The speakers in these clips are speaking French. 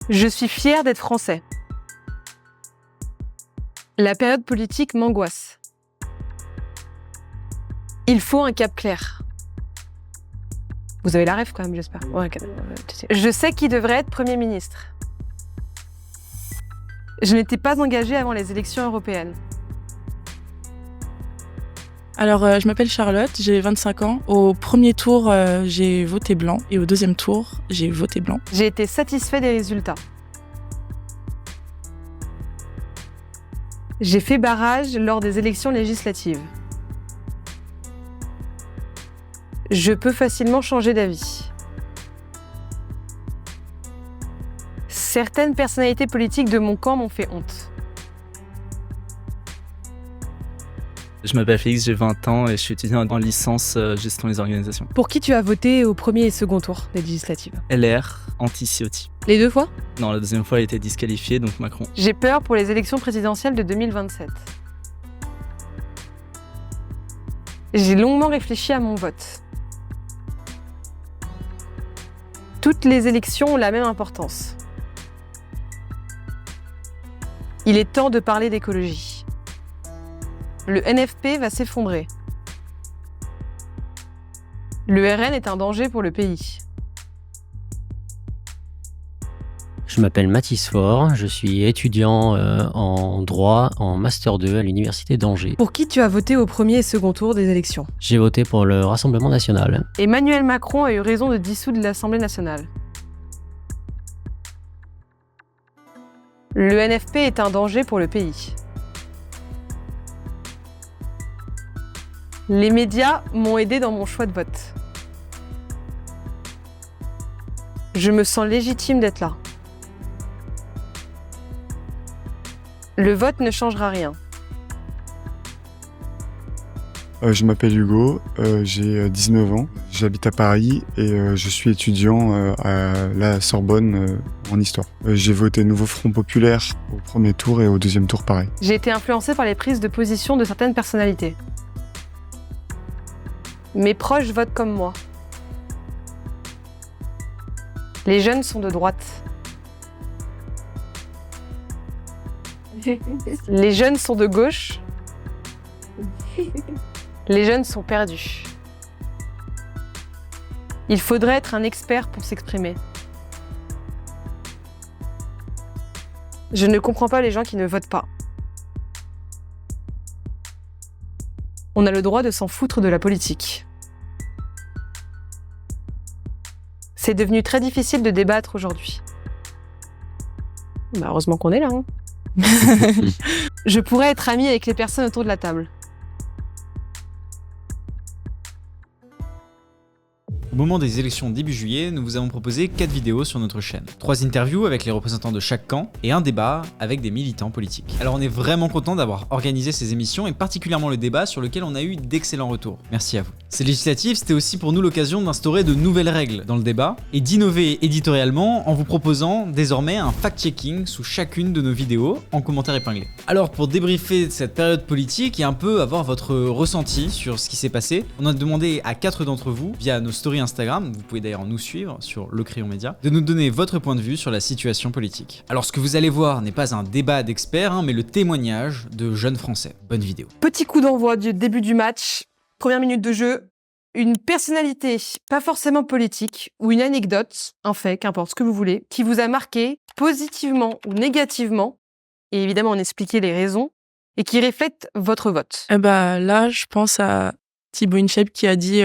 Je suis fière d'être français. La période politique m'angoisse. Il faut un cap clair. Vous avez la ref quand même, j'espère. Ouais, je sais qui devrait être Premier ministre. Je n'étais pas engagée avant les élections européennes. Alors, je m'appelle Charlotte, j'ai 25 ans. Au premier tour, j'ai voté blanc et au deuxième tour, j'ai voté blanc. J'ai été satisfait des résultats. J'ai fait barrage lors des élections législatives. Je peux facilement changer d'avis. Certaines personnalités politiques de mon camp m'ont fait honte. Je m'appelle Félix, j'ai 20 ans et je suis étudiant en licence gestion des organisations. Pour qui tu as voté au premier et second tour des législatives? LR, anti-Ciotti. Les deux fois? Non, la deuxième fois, elle a été disqualifiée, donc Macron. J'ai peur pour les élections présidentielles de 2027. J'ai longuement réfléchi à mon vote. Toutes les élections ont la même importance. Il est temps de parler d'écologie. Le NFP va s'effondrer. Le RN est un danger pour le pays. Je m'appelle Mathis Faure, je suis étudiant en droit en Master 2 à l'Université d'Angers. Pour qui tu as voté au premier et second tour des élections? J'ai voté pour le Rassemblement national. Emmanuel Macron a eu raison de dissoudre l'Assemblée nationale. Le NFP est un danger pour le pays. Les médias m'ont aidé dans mon choix de vote. Je me sens légitime d'être là. Le vote ne changera rien. Je m'appelle Hugo, j'ai 19 ans, j'habite à Paris et je suis étudiant à la Sorbonne en histoire. J'ai voté Nouveau Front Populaire au premier tour et au deuxième tour pareil. J'ai été influencée par les prises de position de certaines personnalités. Mes proches votent comme moi. Les jeunes sont de droite. Les jeunes sont de gauche. Les jeunes sont perdus. Il faudrait être un expert pour s'exprimer. Je ne comprends pas les gens qui ne votent pas. On a le droit de s'en foutre de la politique. C'est devenu très difficile de débattre aujourd'hui. Heureusement qu'on est là. Hein. Je pourrais être amie avec les personnes autour de la table. Au moment des élections début juillet, nous vous avons proposé 4 vidéos sur notre chaîne. 3 interviews avec les représentants de chaque camp et un débat avec des militants politiques. Alors on est vraiment content d'avoir organisé ces émissions et particulièrement le débat sur lequel on a eu d'excellents retours. Merci à vous. Ces législatives, c'était aussi pour nous l'occasion d'instaurer de nouvelles règles dans le débat et d'innover éditorialement en vous proposant désormais un fact-checking sous chacune de nos vidéos en commentaire épinglé. Alors pour débriefer cette période politique et un peu avoir votre ressenti sur ce qui s'est passé, on a demandé à 4 d'entre vous via nos stories Instagram, vous pouvez d'ailleurs nous suivre sur Le Crayon Média, de nous donner votre point de vue sur la situation politique. Alors ce que vous allez voir n'est pas un débat d'experts, mais le témoignage de jeunes Français. Bonne vidéo. Petit coup d'envoi du début du match, première minute de jeu, une personnalité, pas forcément politique, ou une anecdote, un fait, qu'importe ce que vous voulez, qui vous a marqué positivement ou négativement, et évidemment on expliquait les raisons, et qui reflète votre vote. Là, je pense à Thibaut Inchep qui a dit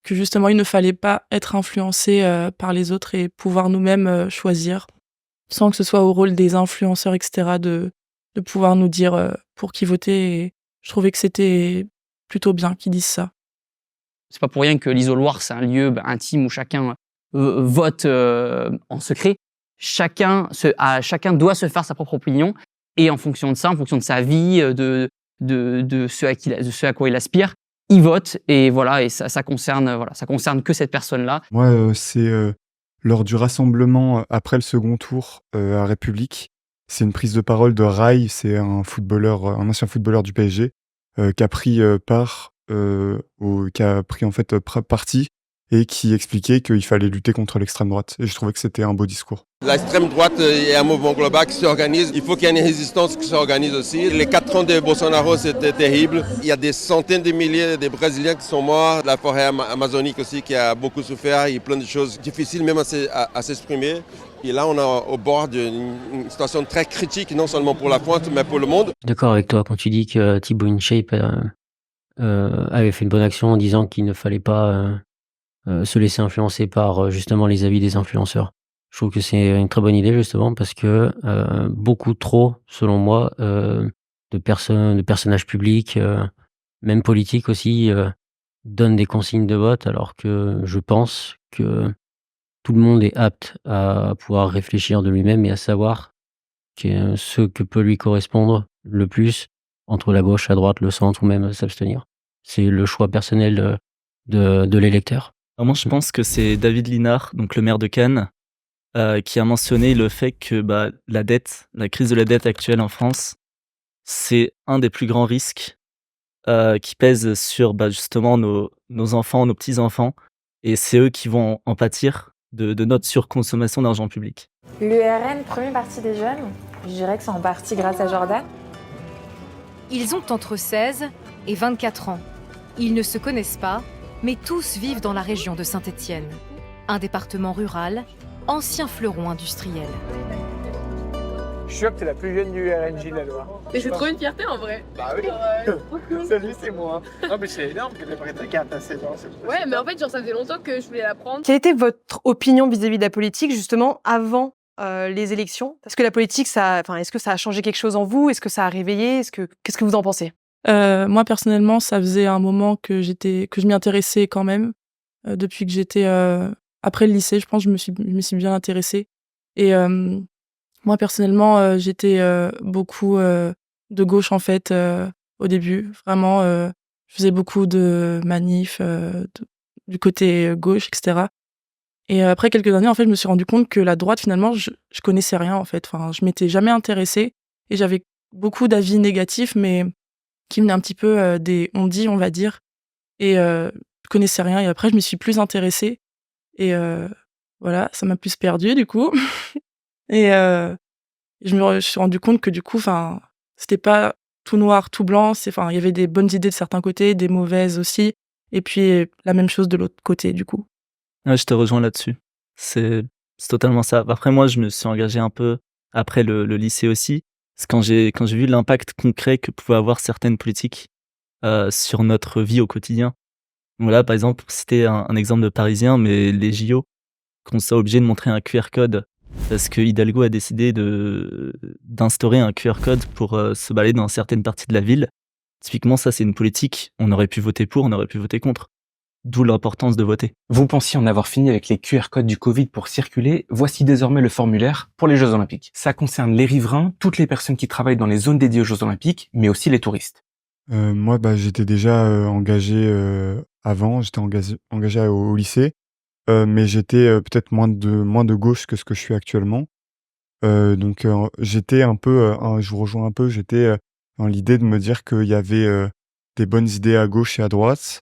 que justement, il ne fallait pas être influencé par les autres et pouvoir nous-mêmes choisir, sans que ce soit au rôle des influenceurs, etc., de pouvoir nous dire pour qui voter. Et je trouvais que c'était plutôt bien qu'ils disent ça. C'est pas pour rien que l'isoloir, c'est un lieu intime où chacun vote en secret. Chacun doit se faire sa propre opinion et en fonction de ça, en fonction de sa vie, de ce à quoi il aspire, il vote et voilà, et ça concerne que cette personne-là. Moi, c'est lors du rassemblement après le second tour à République. C'est une prise de parole de Rai, c'est un ancien footballeur du PSG qui a pris parti et qui expliquait qu'il fallait lutter contre l'extrême droite. Et je trouvais que c'était un beau discours. L'extrême droite est un mouvement global qui s'organise. Il faut qu'il y ait une résistance qui s'organise aussi. Les 4 ans de Bolsonaro, c'était terrible. Il y a des centaines de milliers de Brésiliens qui sont morts. La forêt amazonique aussi qui a beaucoup souffert. Il y a plein de choses difficiles même à s'exprimer. Et là, on est au bord d'une situation très critique, non seulement pour la France, mais pour le monde. D'accord avec toi quand tu dis que Thibaut InShape avait fait une bonne action en disant qu'il ne fallait pas se laisser influencer par justement les avis des influenceurs. Je trouve que c'est une très bonne idée justement parce que beaucoup trop, selon moi, de personnages publics, même politiques aussi, donnent des consignes de vote alors que je pense que tout le monde est apte à pouvoir réfléchir de lui-même et à savoir ce que peut lui correspondre le plus entre la gauche, la droite, le centre ou même s'abstenir. C'est le choix personnel de l'électeur. Alors moi, je pense que c'est David Linard, donc le maire de Cannes, qui a mentionné le fait que la crise de la dette actuelle en France, c'est un des plus grands risques qui pèsent sur justement nos enfants, nos petits-enfants, et c'est eux qui vont en pâtir de notre surconsommation d'argent public. L'URN, premier parti des jeunes, je dirais que c'est en partie grâce à Jordan. Ils ont entre 16 et 24 ans. Ils ne se connaissent pas, mais tous vivent dans la région de Saint-Étienne, un département rural, ancien fleuron industriel. Je suis sûr que t'es la plus jeune du RNJ de la Loire. Mais c'est trop une fierté en vrai. Bah oui. Salut, c'est moi. Non mais c'est énorme que t'aies pris ta carte à 16 ans. Ouais, mais en fait, genre, ça faisait longtemps que je voulais la prendre. Quelle était votre opinion vis-à-vis de la politique, justement, avant les élections? Parce que la politique, est-ce que ça a changé quelque chose en vous? Est-ce que ça a réveillé? Qu'est-ce que vous en pensez? Moi, personnellement, ça faisait un moment que je m'y intéressais quand même. Depuis que j'étais après le lycée, je pense, je me suis bien intéressée. Et moi, personnellement, j'étais beaucoup de gauche, en fait, au début. Vraiment, je faisais beaucoup de manifs du côté gauche, etc. Et après quelques années, en fait, je me suis rendu compte que la droite, finalement, je connaissais rien, en fait. Enfin, je m'étais jamais intéressée et j'avais beaucoup d'avis négatifs, mais qui venaient un petit peu des on-dit, on va dire. Et je connaissais rien. Et après, je me suis plus intéressée. Et voilà, ça m'a plus perdue, du coup. Et je me suis rendu compte que, du coup, c'était pas tout noir, tout blanc. Il y avait des bonnes idées de certains côtés, des mauvaises aussi. Et puis, la même chose de l'autre côté, du coup. Ouais, je te rejoins là-dessus. C'est totalement ça. Après, moi, je me suis engagé un peu après le lycée aussi. C'est quand j'ai vu l'impact concret que pouvaient avoir certaines politiques sur notre vie au quotidien. Voilà, par exemple, c'était un exemple de Parisien, mais les JO, qu'on soit obligé de montrer un QR code parce que Hidalgo a décidé d'instaurer un QR code pour se balader dans certaines parties de la ville. Typiquement, ça, c'est une politique. On aurait pu voter pour, on aurait pu voter contre. D'où l'importance de voter. Vous pensiez en avoir fini avec les QR codes du Covid pour circuler. Voici désormais le formulaire pour les Jeux Olympiques. Ça concerne les riverains, toutes les personnes qui travaillent dans les zones dédiées aux Jeux Olympiques, mais aussi les touristes. Moi, j'étais déjà engagé avant. J'étais engagé au lycée, mais j'étais peut-être moins de gauche que ce que je suis actuellement. Donc, j'étais un peu, je vous rejoins un peu. J'étais dans l'idée de me dire qu'il y avait des bonnes idées à gauche et à droite.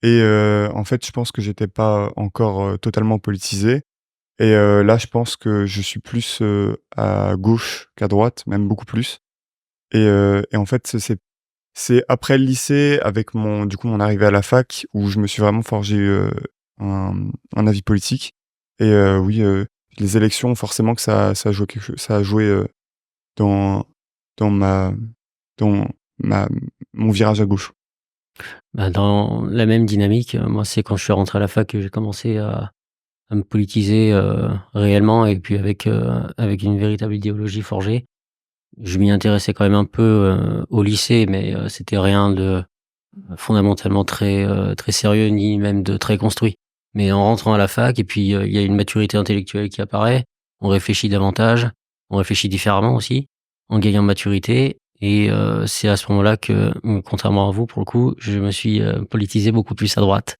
Et en fait, je pense que j'étais pas encore totalement politisé. Et là, je pense que je suis plus à gauche qu'à droite, même beaucoup plus. Et en fait, c'est après le lycée, avec mon arrivée à la fac, où je me suis vraiment forgé un avis politique. Et oui, les élections, forcément que ça a joué quelque chose, ça a joué dans mon virage à gauche. Dans la même dynamique, moi, c'est quand je suis rentré à la fac que j'ai commencé à me politiser réellement et puis avec une véritable idéologie forgée. Je m'y intéressais quand même un peu au lycée, mais c'était rien de fondamentalement très sérieux ni même de très construit. Mais en rentrant à la fac, et puis il y a une maturité intellectuelle qui apparaît, on réfléchit davantage, on réfléchit différemment aussi, en gagnant de maturité. Et c'est à ce moment-là que, contrairement à vous, pour le coup, je me suis politisé beaucoup plus à droite.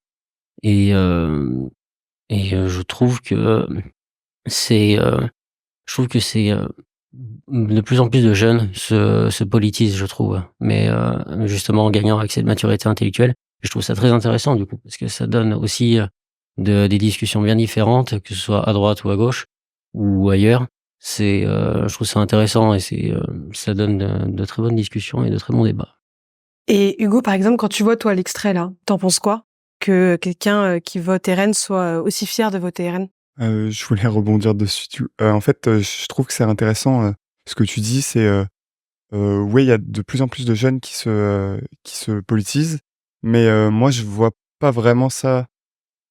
Et je trouve que c'est de plus en plus de jeunes se politisent, je trouve. Mais justement en gagnant avec cette maturité intellectuelle, je trouve ça très intéressant du coup, parce que ça donne aussi des discussions bien différentes, que ce soit à droite ou à gauche ou ailleurs. Je trouve ça intéressant et ça donne de très bonnes discussions et de très bons débats. Et Hugo, par exemple, quand tu vois, toi, l'extrait, là, t'en penses quoi? Que quelqu'un qui vote RN soit aussi fier de voter RN? Je voulais rebondir dessus. En fait, je trouve que c'est intéressant, ce que tu dis, c'est, ouais, il y a de plus en plus de jeunes qui se politisent, mais moi, je vois pas vraiment ça,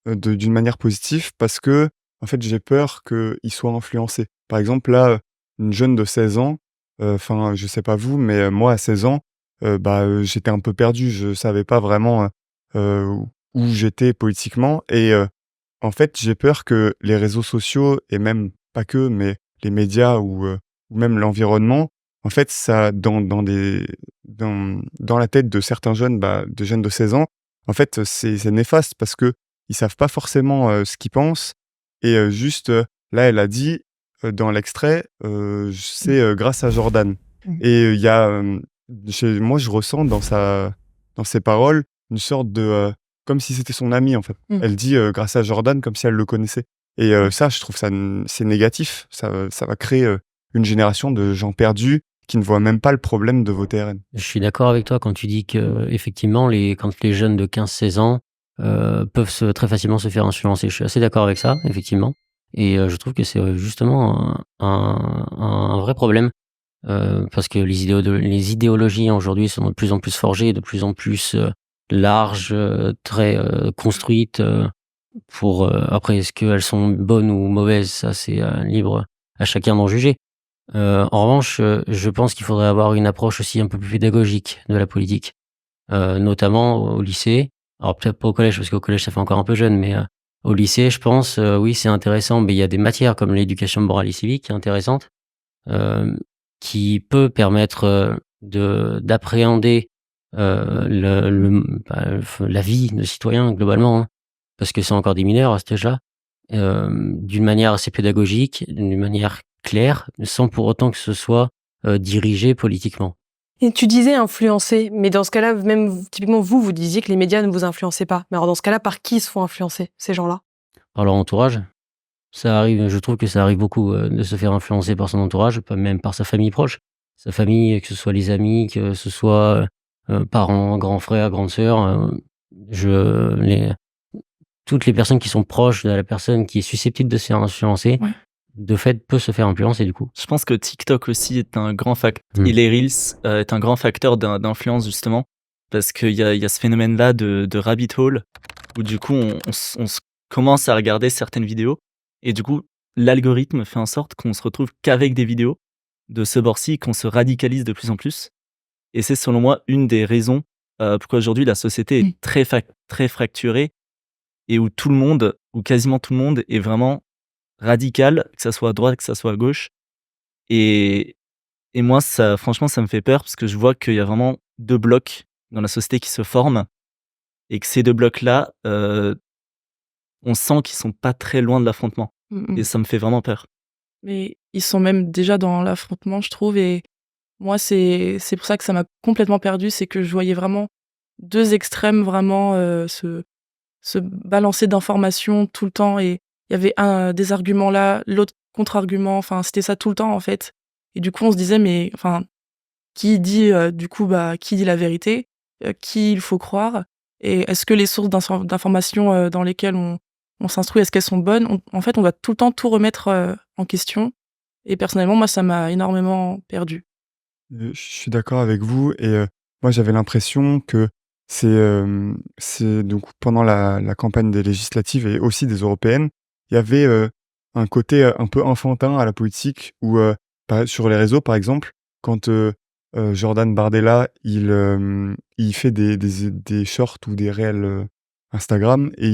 d'une manière positive parce que en fait, j'ai peur qu'ils soient influencés. Par exemple, là, une jeune de 16 ans, enfin, je sais pas vous, mais moi, à 16 ans, j'étais un peu perdu. Je savais pas vraiment, où j'étais politiquement et en fait, j'ai peur que les réseaux sociaux et même pas que, mais les médias ou même l'environnement, en fait, ça dans la tête de certains jeunes, de jeunes de 16 ans, en fait, c'est néfaste parce qu'ils savent pas forcément, ce qu'ils pensent et juste, là, elle a dit, dans l'extrait, c'est, grâce à Jordan et il y a, moi, je ressens dans ses paroles une sorte de, comme si c'était son ami, en fait. Elle dit, grâce à Jordan, comme si elle le connaissait et ça, je trouve ça c'est négatif. Ça va créer, une génération de gens perdus qui ne voient même pas le problème de voter RN. Je suis d'accord avec toi quand tu dis qu'effectivement, quand les jeunes de 15-16 ans peuvent très facilement se faire influencer. Je suis assez d'accord avec ça, effectivement. Et je trouve que c'est justement un vrai problème parce que les idéologies aujourd'hui sont de plus en plus forgées, de plus en plus larges, très construites. Après, est-ce qu'elles sont bonnes ou mauvaises? Ça, c'est libre à chacun d'en juger. En revanche, je pense qu'il faudrait avoir une approche aussi un peu plus pédagogique de la politique, notamment au lycée. Alors peut-être pas au collège, parce qu'au collège ça fait encore un peu jeune, mais au lycée, je pense, oui, c'est intéressant. Mais il y a des matières comme l'éducation morale et civique qui est intéressante, qui peut permettre d'appréhender la vie de citoyen globalement, hein, parce que c'est encore des mineurs à cet âge-là, d'une manière assez pédagogique, d'une manière claire, sans pour autant que ce soit dirigé politiquement. Et tu disais influencer, mais dans ce cas-là, même typiquement vous disiez que les médias ne vous influençaient pas. Mais alors dans ce cas-là, par qui se font influencer, ces gens-là? Par leur entourage. Ça arrive, je trouve que ça arrive beaucoup de se faire influencer par son entourage, même par sa famille proche. Sa famille, que ce soit les amis, que ce soit parents, grands frères, grandes sœurs. Toutes les personnes qui sont proches de la personne qui est susceptible de se faire influencer, de fait, peut se faire influencer du coup. Je pense que TikTok aussi est un grand facteur, et les Reels est un grand facteur d'influence justement, parce qu'il y a ce phénomène-là de rabbit hole, où du coup on se commence à regarder certaines vidéos, et du coup l'algorithme fait en sorte qu'on se retrouve qu'avec des vidéos de ce bord-ci, qu'on se radicalise de plus en plus, et c'est selon moi une des raisons pourquoi aujourd'hui la société est très fracturée, et où tout le monde, ou quasiment tout le monde, est vraiment radical, que ça soit à droite, que ça soit à gauche. Et moi, ça, franchement, ça me fait peur parce que je vois qu'il y a vraiment deux blocs dans la société qui se forment et que ces deux blocs-là, on sent qu'ils sont pas très loin de l'affrontement. Et ça me fait vraiment peur. Mais ils sont même déjà dans l'affrontement, je trouve. Et moi, c'est pour ça que ça m'a complètement perdue. C'est que je voyais vraiment deux extrêmes vraiment se balancer d'informations tout le temps. Et il y avait des arguments là, l'autre contre-argument. Enfin, c'était ça tout le temps, en fait. Et du coup, on se disait, mais enfin, qui dit qui dit la vérité, qui il faut croire, et est-ce que les sources d'informations dans lesquelles on s'instruit, est-ce qu'elles sont bonnes? En fait, on va tout le temps tout remettre en question. Et personnellement, moi, ça m'a énormément perdue. Je suis d'accord avec vous et moi, j'avais l'impression que c'est donc pendant la campagne des législatives et aussi des européennes, il y avait, un côté, un peu enfantin à la politique où, sur les réseaux, par exemple, quand, Jordan Bardella, il fait des shorts ou des réels, Instagram et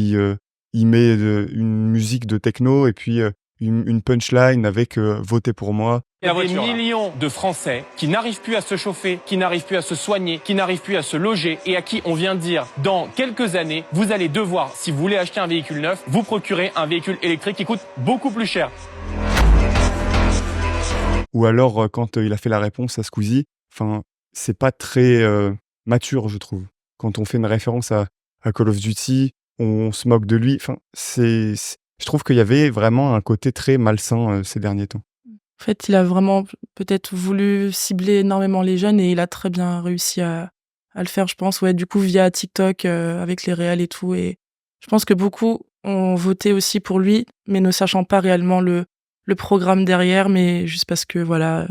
il met une musique de techno et puis, une punchline avec, «Votez pour moi». Il y a des millions de Français qui n'arrivent plus à se chauffer, qui n'arrivent plus à se soigner, qui n'arrivent plus à se loger et à qui on vient de dire dans quelques années, vous allez devoir, si vous voulez acheter un véhicule neuf, vous procurer un véhicule électrique qui coûte beaucoup plus cher. Ou alors, quand il a fait la réponse à Squeezie, enfin, c'est pas très mature, je trouve. Quand on fait une référence à Call of Duty, on se moque de lui. Enfin, je trouve qu'il y avait vraiment un côté très malsain ces derniers temps. En fait, il a vraiment peut-être voulu cibler énormément les jeunes et il a très bien réussi à le faire, je pense. Ouais, du coup, via TikTok, avec les réels et tout. Et je pense que beaucoup ont voté aussi pour lui, mais ne sachant pas réellement le programme derrière, mais juste parce que, voilà,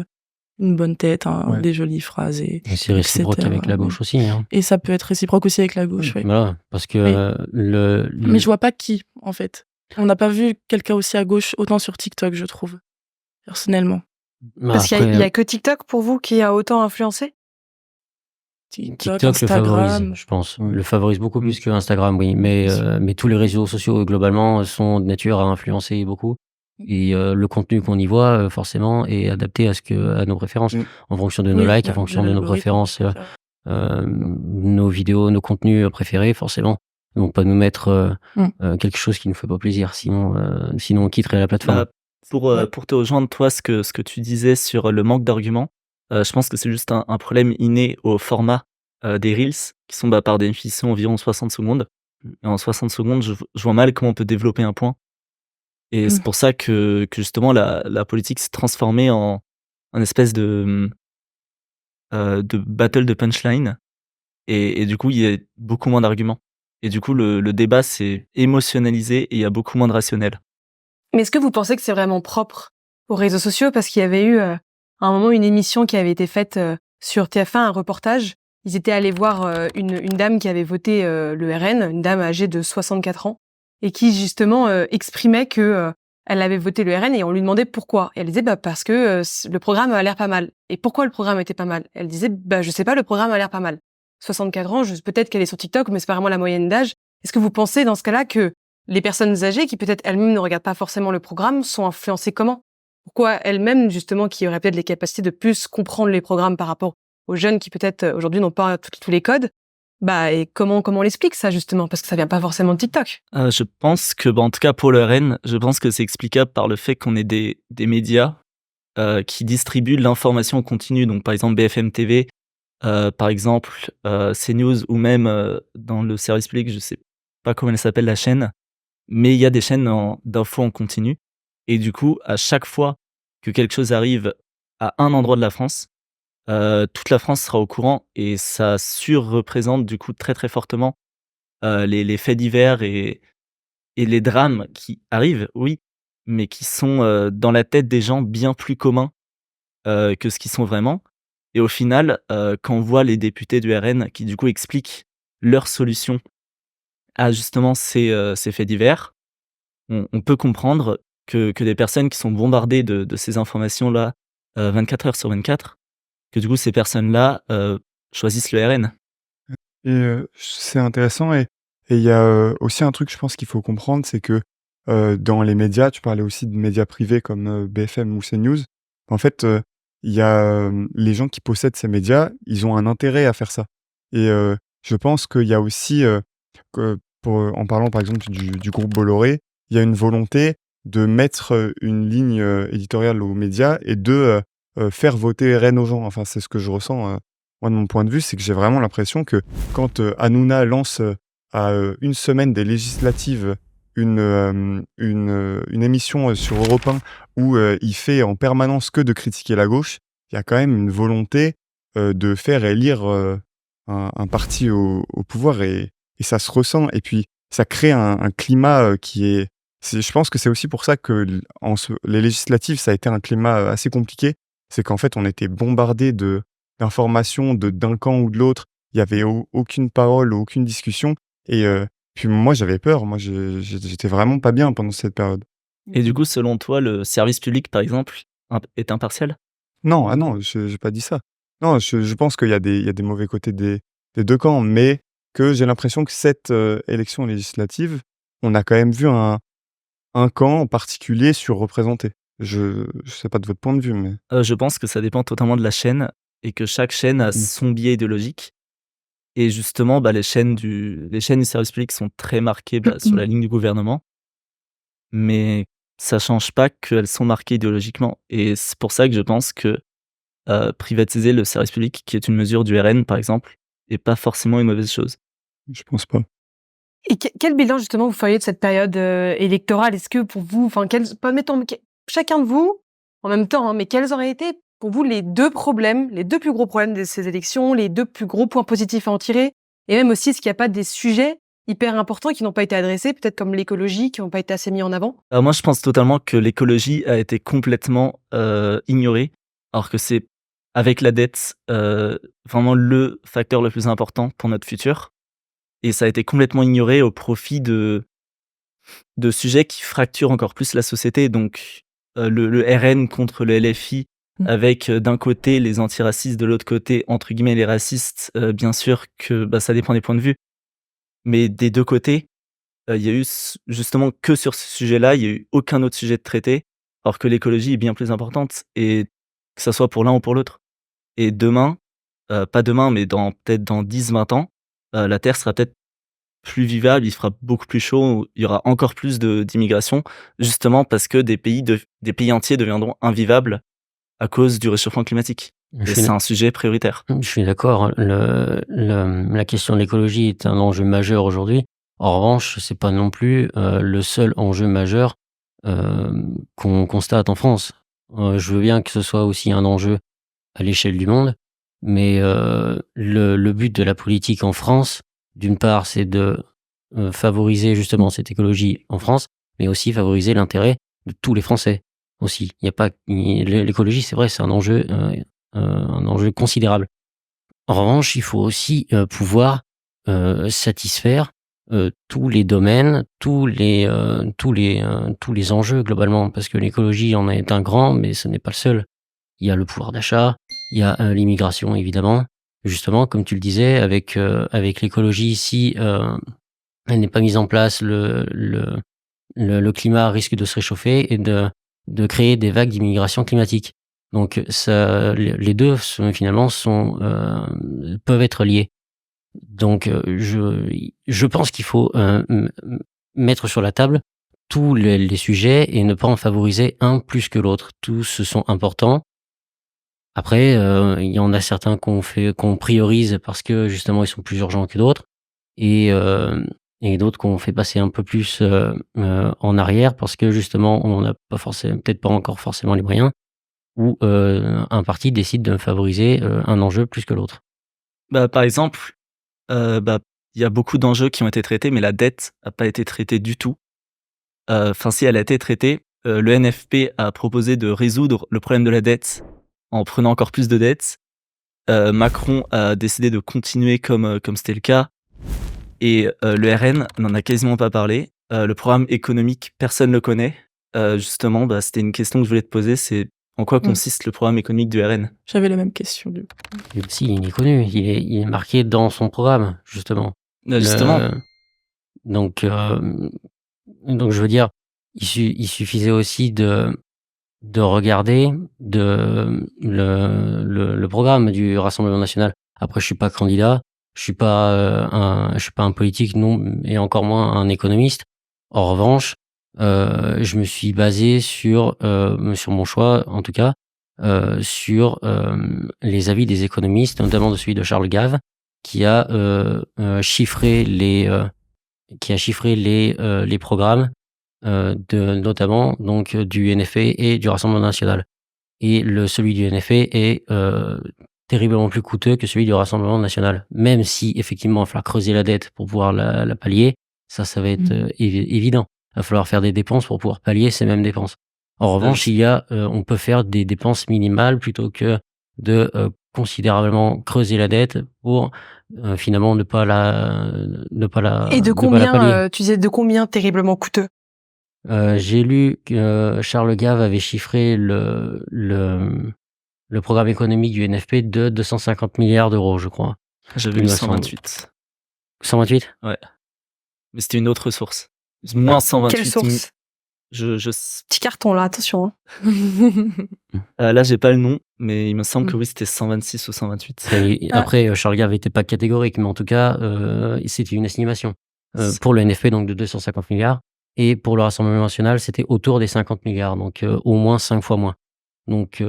une bonne tête, des jolies phrases. Et c'est réciproque avec la gauche aussi. Hein. Et ça peut être réciproque aussi avec la gauche, oui. Voilà, parce que Mais je vois pas qui, en fait. On n'a pas vu quelqu'un aussi à gauche, autant sur TikTok, je trouve, personnellement. Parce qu'il y a que TikTok pour vous qui a autant influencé? TikTok le favorise, je pense. Le favorise beaucoup plus que Instagram, oui. Mais tous les réseaux sociaux, globalement, sont de nature à influencer beaucoup. Et le contenu qu'on y voit, forcément, est adapté à nos préférences. En fonction de nos likes, en fonction de nos préférences, nos vidéos, nos contenus préférés, forcément. Ils vont pas nous mettre quelque chose qui nous fait pas plaisir. Sinon on quitterait la plateforme. Pour te rejoindre, toi, ce que tu disais sur le manque d'arguments, je pense que c'est juste un problème inné au format des Reels, qui sont par définition environ 60 secondes. Et en 60 secondes, je vois mal comment on peut développer un point. Et c'est pour ça que justement la politique s'est transformée en espèce de battle de punchline. Et du coup, il y a beaucoup moins d'arguments. Et du coup, le débat s'est émotionnalisé et il y a beaucoup moins de rationnel. Mais est-ce que vous pensez que c'est vraiment propre aux réseaux sociaux? Parce qu'il y avait eu à un moment une émission qui avait été faite sur TF1, un reportage. Ils étaient allés voir une dame qui avait voté le RN, une dame âgée de 64 ans, et qui justement exprimait que elle avait voté le RN et on lui demandait pourquoi. Et elle disait parce que le programme a l'air pas mal. Et pourquoi le programme était pas mal? Elle disait je sais pas, le programme a l'air pas mal. 64 ans, peut-être qu'elle est sur TikTok, mais c'est pas vraiment la moyenne d'âge. Est-ce que vous pensez dans ce cas-là que les personnes âgées, qui peut-être elles-mêmes ne regardent pas forcément le programme, sont influencées comment? Pourquoi elles-mêmes, justement, qui auraient peut-être les capacités de plus comprendre les programmes par rapport aux jeunes qui peut-être aujourd'hui n'ont pas tous les codes, et comment on l'explique ça, justement? Parce que ça vient pas forcément de TikTok. Je pense que, en tout cas pour le RN, je pense que c'est explicable par le fait qu'on ait des médias qui distribuent l'information en continu. Donc par exemple BFM TV, par exemple CNews, ou même dans le service public, je sais pas comment elle s'appelle la chaîne, mais il y a des chaînes d'infos en continu. Et du coup, à chaque fois que quelque chose arrive à un endroit de la France, toute la France sera au courant et ça surreprésente du coup très très fortement les faits divers et les drames qui arrivent, oui, mais qui sont dans la tête des gens bien plus communs que ce qu'ils sont vraiment. Et au final, quand on voit les députés du RN qui du coup expliquent leur solution à justement ces faits divers, on peut comprendre que des personnes qui sont bombardées de ces informations-là 24 heures sur 24, que du coup ces personnes-là choisissent le RN. Et c'est intéressant. Et il y a aussi un truc, je pense qu'il faut comprendre, c'est que dans les médias, tu parlais aussi de médias privés comme BFM ou CNews. En fait, il y a les gens qui possèdent ces médias, ils ont un intérêt à faire ça. Et je pense qu'il y a aussi, en parlant par exemple du groupe Bolloré, il y a une volonté de mettre une ligne éditoriale aux médias et de faire voter RN aux gens. Enfin, c'est ce que je ressens. Moi, de mon point de vue, c'est que j'ai vraiment l'impression que quand Hanouna lance à une semaine des législatives une émission sur Europe 1 où il fait en permanence que de critiquer la gauche, il y a quand même une volonté de faire élire un parti au pouvoir et ça se ressent. Et puis, ça crée un climat qui est... Je pense que c'est aussi pour ça que les législatives, ça a été un climat assez compliqué. C'est qu'en fait, on était bombardé d'informations d'un camp ou de l'autre. Il n'y avait aucune parole, aucune discussion. Et puis moi, j'avais peur. Moi, j'étais vraiment pas bien pendant cette période. Et du coup, selon toi, le service public, par exemple, est impartial? Non, j'ai pas dit ça. Non, je pense qu'il y a des mauvais côtés des deux camps, mais que j'ai l'impression que cette élection législative, on a quand même vu un camp en particulier surreprésenté. Je sais pas de votre point de vue, mais... Je pense que ça dépend totalement de la chaîne et que chaque chaîne a son biais idéologique. Et justement, les chaînes du service public sont très marquées sur la ligne du gouvernement. Mais ça change pas qu'elles sont marquées idéologiquement. Et c'est pour ça que je pense que privatiser le service public, qui est une mesure du RN par exemple, n'est pas forcément une mauvaise chose. Je pense pas. Et quel bilan justement vous feriez de cette période électorale? Est-ce que pour vous, enfin, mettons chacun de vous en même temps, hein, mais quels auraient été pour vous les deux plus gros problèmes de ces élections, les deux plus gros points positifs à en tirer, et même aussi est-ce qu'il n'y a pas des sujets hyper importants qui n'ont pas été adressés, peut-être comme l'écologie, qui n'ont pas été assez mis en avant? Alors moi, je pense totalement que l'écologie a été complètement ignorée, alors que c'est avec la dette vraiment le facteur le plus important pour notre futur. Et ça a été complètement ignoré au profit de sujets qui fracturent encore plus la société. Donc le RN contre le LFI, avec d'un côté les antiracistes, de l'autre côté, entre guillemets, les racistes. Bien sûr que ça dépend des points de vue. Mais des deux côtés, il y a eu justement que sur ce sujet-là, il n'y a eu aucun autre sujet de traité, alors que l'écologie est bien plus importante, et que ça soit pour l'un ou pour l'autre. Et demain, pas demain, mais peut-être dans 10-20 ans, la Terre sera peut-être plus vivable, il fera beaucoup plus chaud, il y aura encore plus d'immigration, justement parce que des pays entiers deviendront invivables à cause du réchauffement climatique. Et c'est un sujet prioritaire. Je suis d'accord. La question de l'écologie est un enjeu majeur aujourd'hui. En revanche, c'est pas non plus le seul enjeu majeur qu'on constate en France. Je veux bien que ce soit aussi un enjeu à l'échelle du monde, mais le but de la politique en France, d'une part, c'est de favoriser justement cette écologie en France, mais aussi favoriser l'intérêt de tous les Français aussi. Il y a pas l'écologie, c'est vrai, c'est un enjeu considérable. En revanche, il faut aussi pouvoir satisfaire tous les domaines, tous les enjeux globalement, parce que l'écologie en est un grand, mais ce n'est pas le seul. Il y a le pouvoir d'achat, il y a l'immigration évidemment. Justement, comme tu le disais, avec l'écologie, si elle n'est pas mise en place, le climat risque de se réchauffer et de créer des vagues d'immigration climatique. Donc ça, les deux finalement peuvent être liés. Donc je pense qu'il faut mettre sur la table tous les sujets et ne pas en favoriser un plus que l'autre. Tous sont importants. Après, il y en a certains qu'on priorise parce que justement ils sont plus urgents que d'autres, et d'autres qu'on fait passer un peu plus en arrière parce que justement on n'a pas forcément, peut-être pas encore forcément les moyens, ou un parti décide de favoriser un enjeu plus que l'autre. Par exemple, il y a beaucoup d'enjeux qui ont été traités, mais la dette n'a pas été traitée du tout. Enfin, si elle a été traitée, le NFP a proposé de résoudre le problème de la dette en prenant encore plus de dettes. Macron a décidé de continuer comme c'était le cas. Et le RN n'en a quasiment pas parlé. Le programme économique, personne ne le connaît. Justement, c'était une question que je voulais te poser, c'est en quoi consiste le programme économique du RN? J'avais la même question. Du coup. Si, il est connu, il est marqué dans son programme, justement. Donc je veux dire, il suffisait aussi de regarder le programme du Rassemblement national. Après, je suis pas candidat, je suis pas un politique, non, et encore moins un économiste. En revanche, je me suis basé sur mon choix, en tout cas, sur les avis des économistes, notamment de celui de Charles Gave, qui a chiffré les programmes notamment donc du NFP et du Rassemblement national. Et celui du NFP est terriblement plus coûteux que celui du Rassemblement national. Même si effectivement il va falloir creuser la dette pour pouvoir la pallier, ça va être évident. Il va falloir faire des dépenses pour pouvoir pallier ces mêmes dépenses. En revanche, on peut faire des dépenses minimales plutôt que de considérablement creuser la dette pour finalement ne pas la Et de combien tu disais de combien terriblement coûteux? J'ai lu que Charles Gave avait chiffré le programme économique du NFP de 250 milliards d'euros, je crois. J'avais lu 128. 128? Ouais. Mais c'était une autre source. Moins 128. Quelle source? Petit carton là, attention. Là, j'ai pas le nom, mais il me semble que oui, c'était 126 ou 128. Après, Charles Gave n'était pas catégorique, mais en tout cas, c'était une estimation. Pour le NFP, donc de 250 milliards. Et pour le Rassemblement national, c'était autour des 50 milliards, donc au moins 5 fois moins. Donc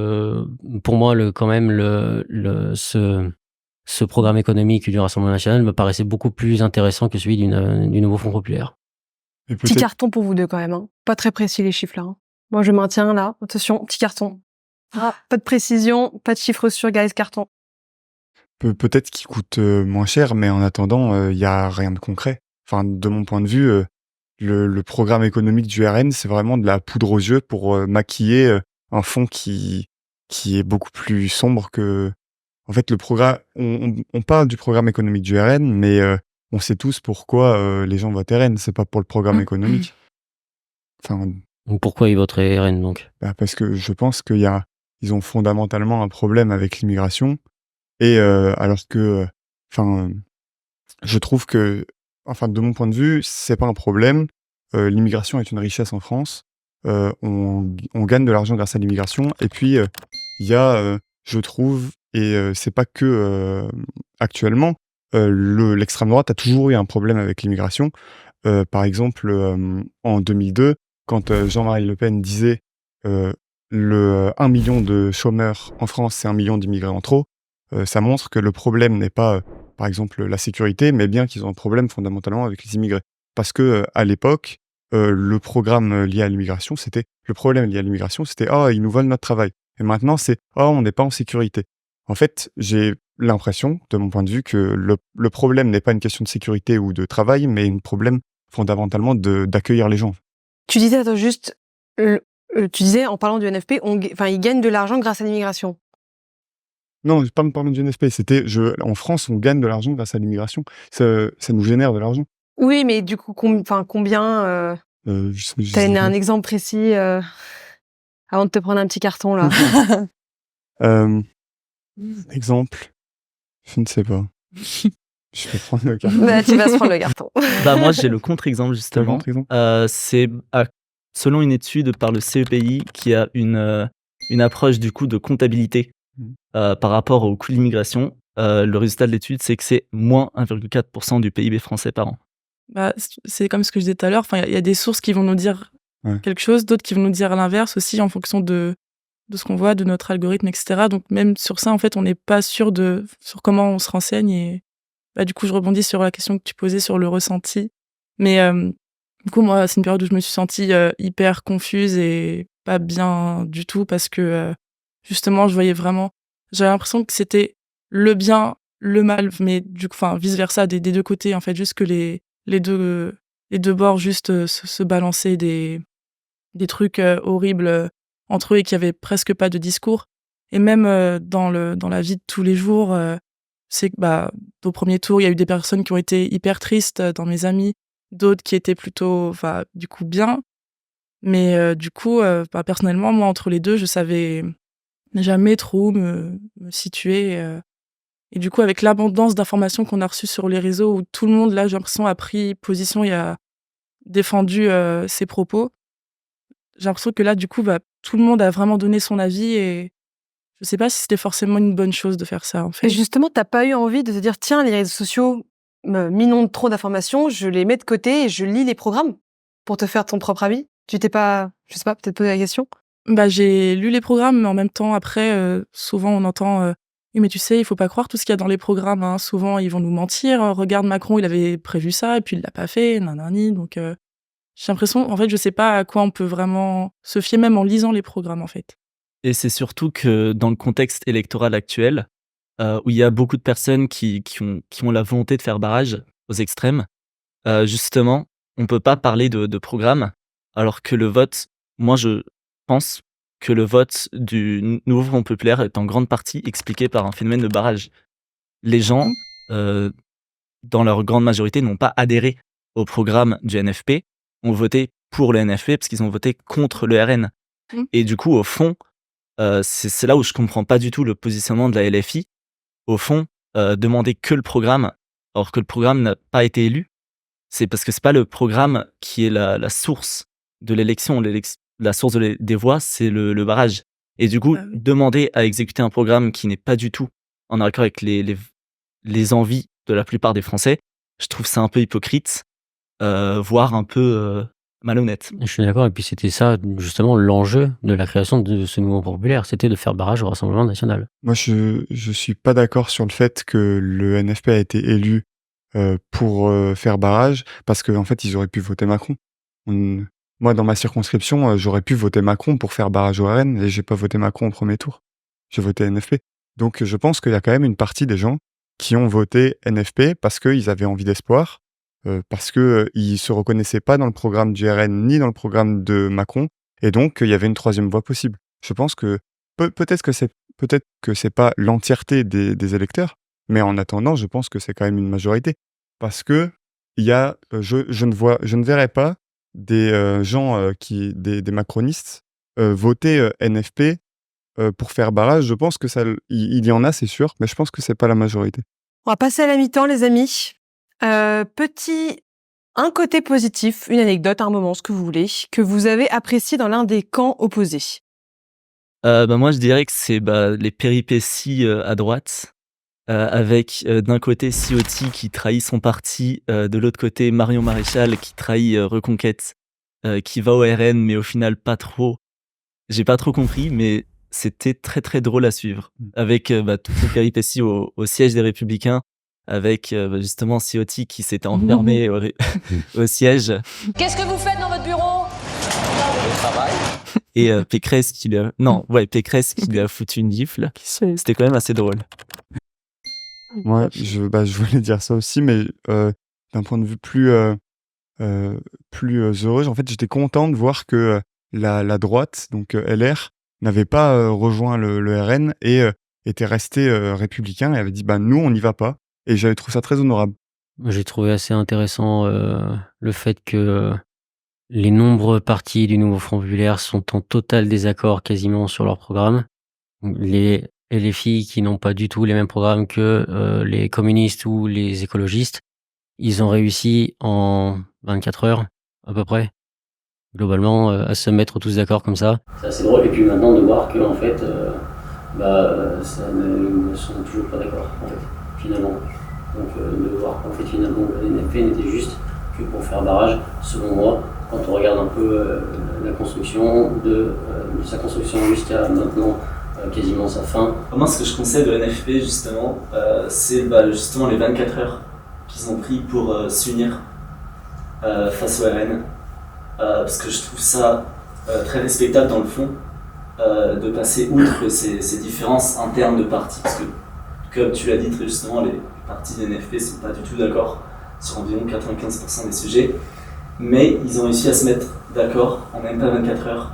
pour moi, ce ce programme économique du Rassemblement national me paraissait beaucoup plus intéressant que celui du Nouveau Front populaire. Et Petit peut-être carton pour vous deux quand même. Hein. Pas très précis les chiffres là. Hein. Moi je maintiens là. Attention, petit carton. Ah, pas de précision, pas de chiffres sûrs, guys, carton. peut-être qu'il coûte moins cher, mais en attendant, il y a rien de concret. Enfin, de mon point de vue, le programme économique du RN, c'est vraiment de la poudre aux yeux pour maquiller un fond qui est beaucoup plus sombre que. En fait, le programme, on parle du programme économique du RN, mais on sait tous pourquoi les gens votent RN. C'est pas pour le programme économique. Enfin, Pourquoi ils voteraient RN donc? parce que je pense ils ont fondamentalement un problème avec l'immigration, et alors que, je trouve que, de mon point de vue, c'est pas un problème. L'immigration est une richesse en France. On gagne de l'argent grâce à l'immigration. Et puis, il y a, je trouve, et c'est pas que actuellement, l'extrême droite a toujours eu un problème avec l'immigration. Par exemple, en 2002, quand Jean-Marie Le Pen disait le 1 million de chômeurs en France, c'est 1 million d'immigrés en trop, ça montre que le problème n'est pas, par exemple, la sécurité, mais bien qu'ils ont un problème fondamentalement avec les immigrés. Parce que à l'époque, le problème lié à l'immigration, c'était ah, ils nous volent notre travail. Et maintenant, c'est ah, on n'est pas en sécurité. En fait, j'ai l'impression, de mon point de vue, que le problème n'est pas une question de sécurité ou de travail, mais un problème fondamentalement d'accueillir les gens. Tu disais, attends, juste, tu disais, en parlant du NFP, ils gagnent de l'argent grâce à l'immigration. Non, je parle pas du NFP, en France, on gagne de l'argent grâce à l'immigration. Ça nous génère de l'argent. Oui, mais du coup, combien T'as un exemple précis avant de te prendre un petit carton, là. Exemple, je ne sais pas. Je vais prendre le carton. Bah, tu vas se prendre le carton. Moi, j'ai le contre-exemple, justement. C'est selon une étude par le CEPI qui a une approche, du coup, de comptabilité par rapport au coût de l'immigration. Le résultat de l'étude, c'est que c'est moins 1,4% du PIB français par an. C'est comme ce que je disais tout à l'heure. Il y a des sources qui vont nous dire quelque chose, d'autres qui vont nous dire l'inverse aussi en fonction de ce qu'on voit, de notre algorithme, etc. Donc même sur ça, en fait, on n'est pas sûr sur comment on se renseigne. Et du coup, je rebondis sur la question que tu posais sur le ressenti. Mais du coup, moi, c'est une période où je me suis sentie hyper confuse et pas bien du tout parce que justement, j'avais l'impression que c'était le bien, le mal, mais du coup, vice-versa des deux côtés, en fait, juste que les deux bords juste se balançaient des trucs horribles entre eux et qu'il y avait presque pas de discours. Et même dans la vie de tous les jours, c'est que au premier tour, il y a eu des personnes qui ont été hyper tristes dans mes amis, d'autres qui étaient plutôt du coup bien. Mais du coup, personnellement, moi, entre les deux, je savais jamais trop me situer. Et du coup, avec l'abondance d'informations qu'on a reçues sur les réseaux, où tout le monde, là, j'ai l'impression, a pris position et a défendu ses propos, j'ai l'impression que là, du coup, tout le monde a vraiment donné son avis et je sais pas si c'était forcément une bonne chose de faire ça, en fait. Et justement, t'as pas eu envie de te dire, tiens, les réseaux sociaux m'inondent trop d'informations, je les mets de côté et je lis les programmes pour te faire ton propre avis? Tu t'es pas, je sais pas, peut-être posé la question? J'ai lu les programmes, mais en même temps, après, souvent, on entend oui, mais tu sais, il faut pas croire tout ce qu'il y a dans les programmes. Hein. Souvent, ils vont nous mentir. Regarde, Macron, il avait prévu ça, et puis il l'a pas fait, nanani. Donc, j'ai l'impression, en fait, je sais pas à quoi on peut vraiment se fier, même en lisant les programmes, en fait. Et c'est surtout que dans le contexte électoral actuel, où il y a beaucoup de personnes qui ont la volonté de faire barrage aux extrêmes, justement, on peut pas parler de programme, alors que le vote, moi, je pense que le vote du Nouveau Front populaire est en grande partie expliqué par un phénomène de barrage. Les gens, dans leur grande majorité, n'ont pas adhéré au programme du NFP, ont voté pour le NFP parce qu'ils ont voté contre le RN. Et du coup, au fond, c'est là où je comprends pas du tout le positionnement de la LFI. Au fond, demander que le programme, alors que le programme n'a pas été élu, c'est parce que c'est pas le programme qui est la source de l'élection. La source des voix, c'est le barrage. Et du coup, demander à exécuter un programme qui n'est pas du tout en accord avec les envies de la plupart des Français, je trouve ça un peu hypocrite, voire un peu malhonnête. Je suis d'accord, et puis c'était ça, justement, l'enjeu de la création de ce nouveau Front populaire, c'était de faire barrage au Rassemblement national. Moi, je suis pas d'accord sur le fait que le NFP a été élu pour faire barrage, parce qu'en fait, ils auraient pu voter Macron. Moi, dans ma circonscription, j'aurais pu voter Macron pour faire barrage au RN, et j'ai pas voté Macron au premier tour. J'ai voté NFP. Donc, je pense qu'il y a quand même une partie des gens qui ont voté NFP parce qu'ils avaient envie d'espoir, parce que ils se reconnaissaient pas dans le programme du RN ni dans le programme de Macron, et donc il y avait une troisième voie possible. Je pense que peut-être que c'est pas l'entièreté des électeurs, mais en attendant, je pense que c'est quand même une majorité, parce que il y a, je ne verrais pas des gens des macronistes voter NFP pour faire barrage. Je pense que il y en a, c'est sûr, mais je pense que c'est pas la majorité. On va passer à la mi-temps, les amis. Un côté positif, une anecdote, un moment, ce que vous voulez, que vous avez apprécié dans l'un des camps opposés. Moi, je dirais que c'est les péripéties à droite, avec d'un côté Ciotti qui trahit son parti, de l'autre côté Marion Maréchal qui trahit Reconquête, qui va au RN, mais au final pas trop. J'ai pas trop compris, mais c'était très très drôle à suivre, avec toutes les péripéties au siège des Républicains, avec justement Ciotti qui s'était enfermé au siège. Qu'est-ce que vous faites dans votre bureau? Le travail. Et Pécresse qui lui a foutu une gifle. C'était quand même assez drôle. Ouais, je voulais dire ça aussi, mais d'un point de vue plus heureux, en fait, j'étais content de voir que la droite, donc LR, n'avait pas rejoint le RN et était resté républicain et avait dit nous on n'y va pas, et j'avais trouvé ça très honorable. J'ai trouvé assez intéressant le fait que les nombreux partis du nouveau Front populaire sont en total désaccord quasiment sur leur programme. Les LFI qui n'ont pas du tout les mêmes programmes que les communistes ou les écologistes, ils ont réussi en 24 heures à peu près, globalement, à se mettre tous d'accord comme ça. C'est assez drôle, et puis maintenant de voir qu'en fait, ça ne sont toujours pas d'accord, en fait, finalement. Donc de voir qu'en fait, finalement, le NFP n'était juste que pour faire barrage, selon moi, quand on regarde un peu la construction, de sa construction jusqu'à maintenant, quasiment sa fin. Moi, ce que je conseille de NFP, justement, c'est justement les 24 heures qu'ils ont pris pour s'unir face au RN. Parce que je trouve ça très respectable dans le fond, de passer outre ces différences internes de partis, parce que comme tu l'as dit très justement, les partis des NFP ne sont pas du tout d'accord sur environ 95% des sujets, mais ils ont réussi à se mettre d'accord en même pas 24 heures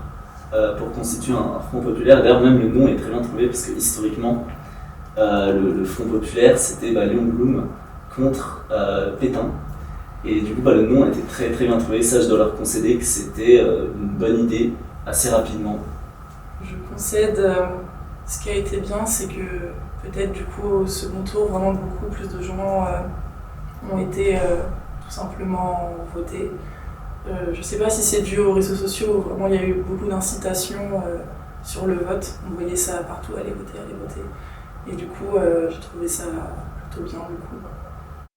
pour constituer un Front populaire. D'ailleurs, même le nom est très bien trouvé, parce que historiquement, le Front populaire, c'était Léon Blum contre Pétain. Et du coup, le nom était très très bien trouvé. Ça, je dois leur concéder que c'était une bonne idée assez rapidement. Je concède. Ce qui a été bien, c'est que peut-être du coup au second tour, vraiment beaucoup plus de gens ont été tout simplement votés. Je ne sais pas si c'est dû aux réseaux sociaux, vraiment il y a eu beaucoup d'incitations sur le vote. On voyait ça partout, aller voter. Et du coup, j'ai trouvé ça plutôt bien du coup.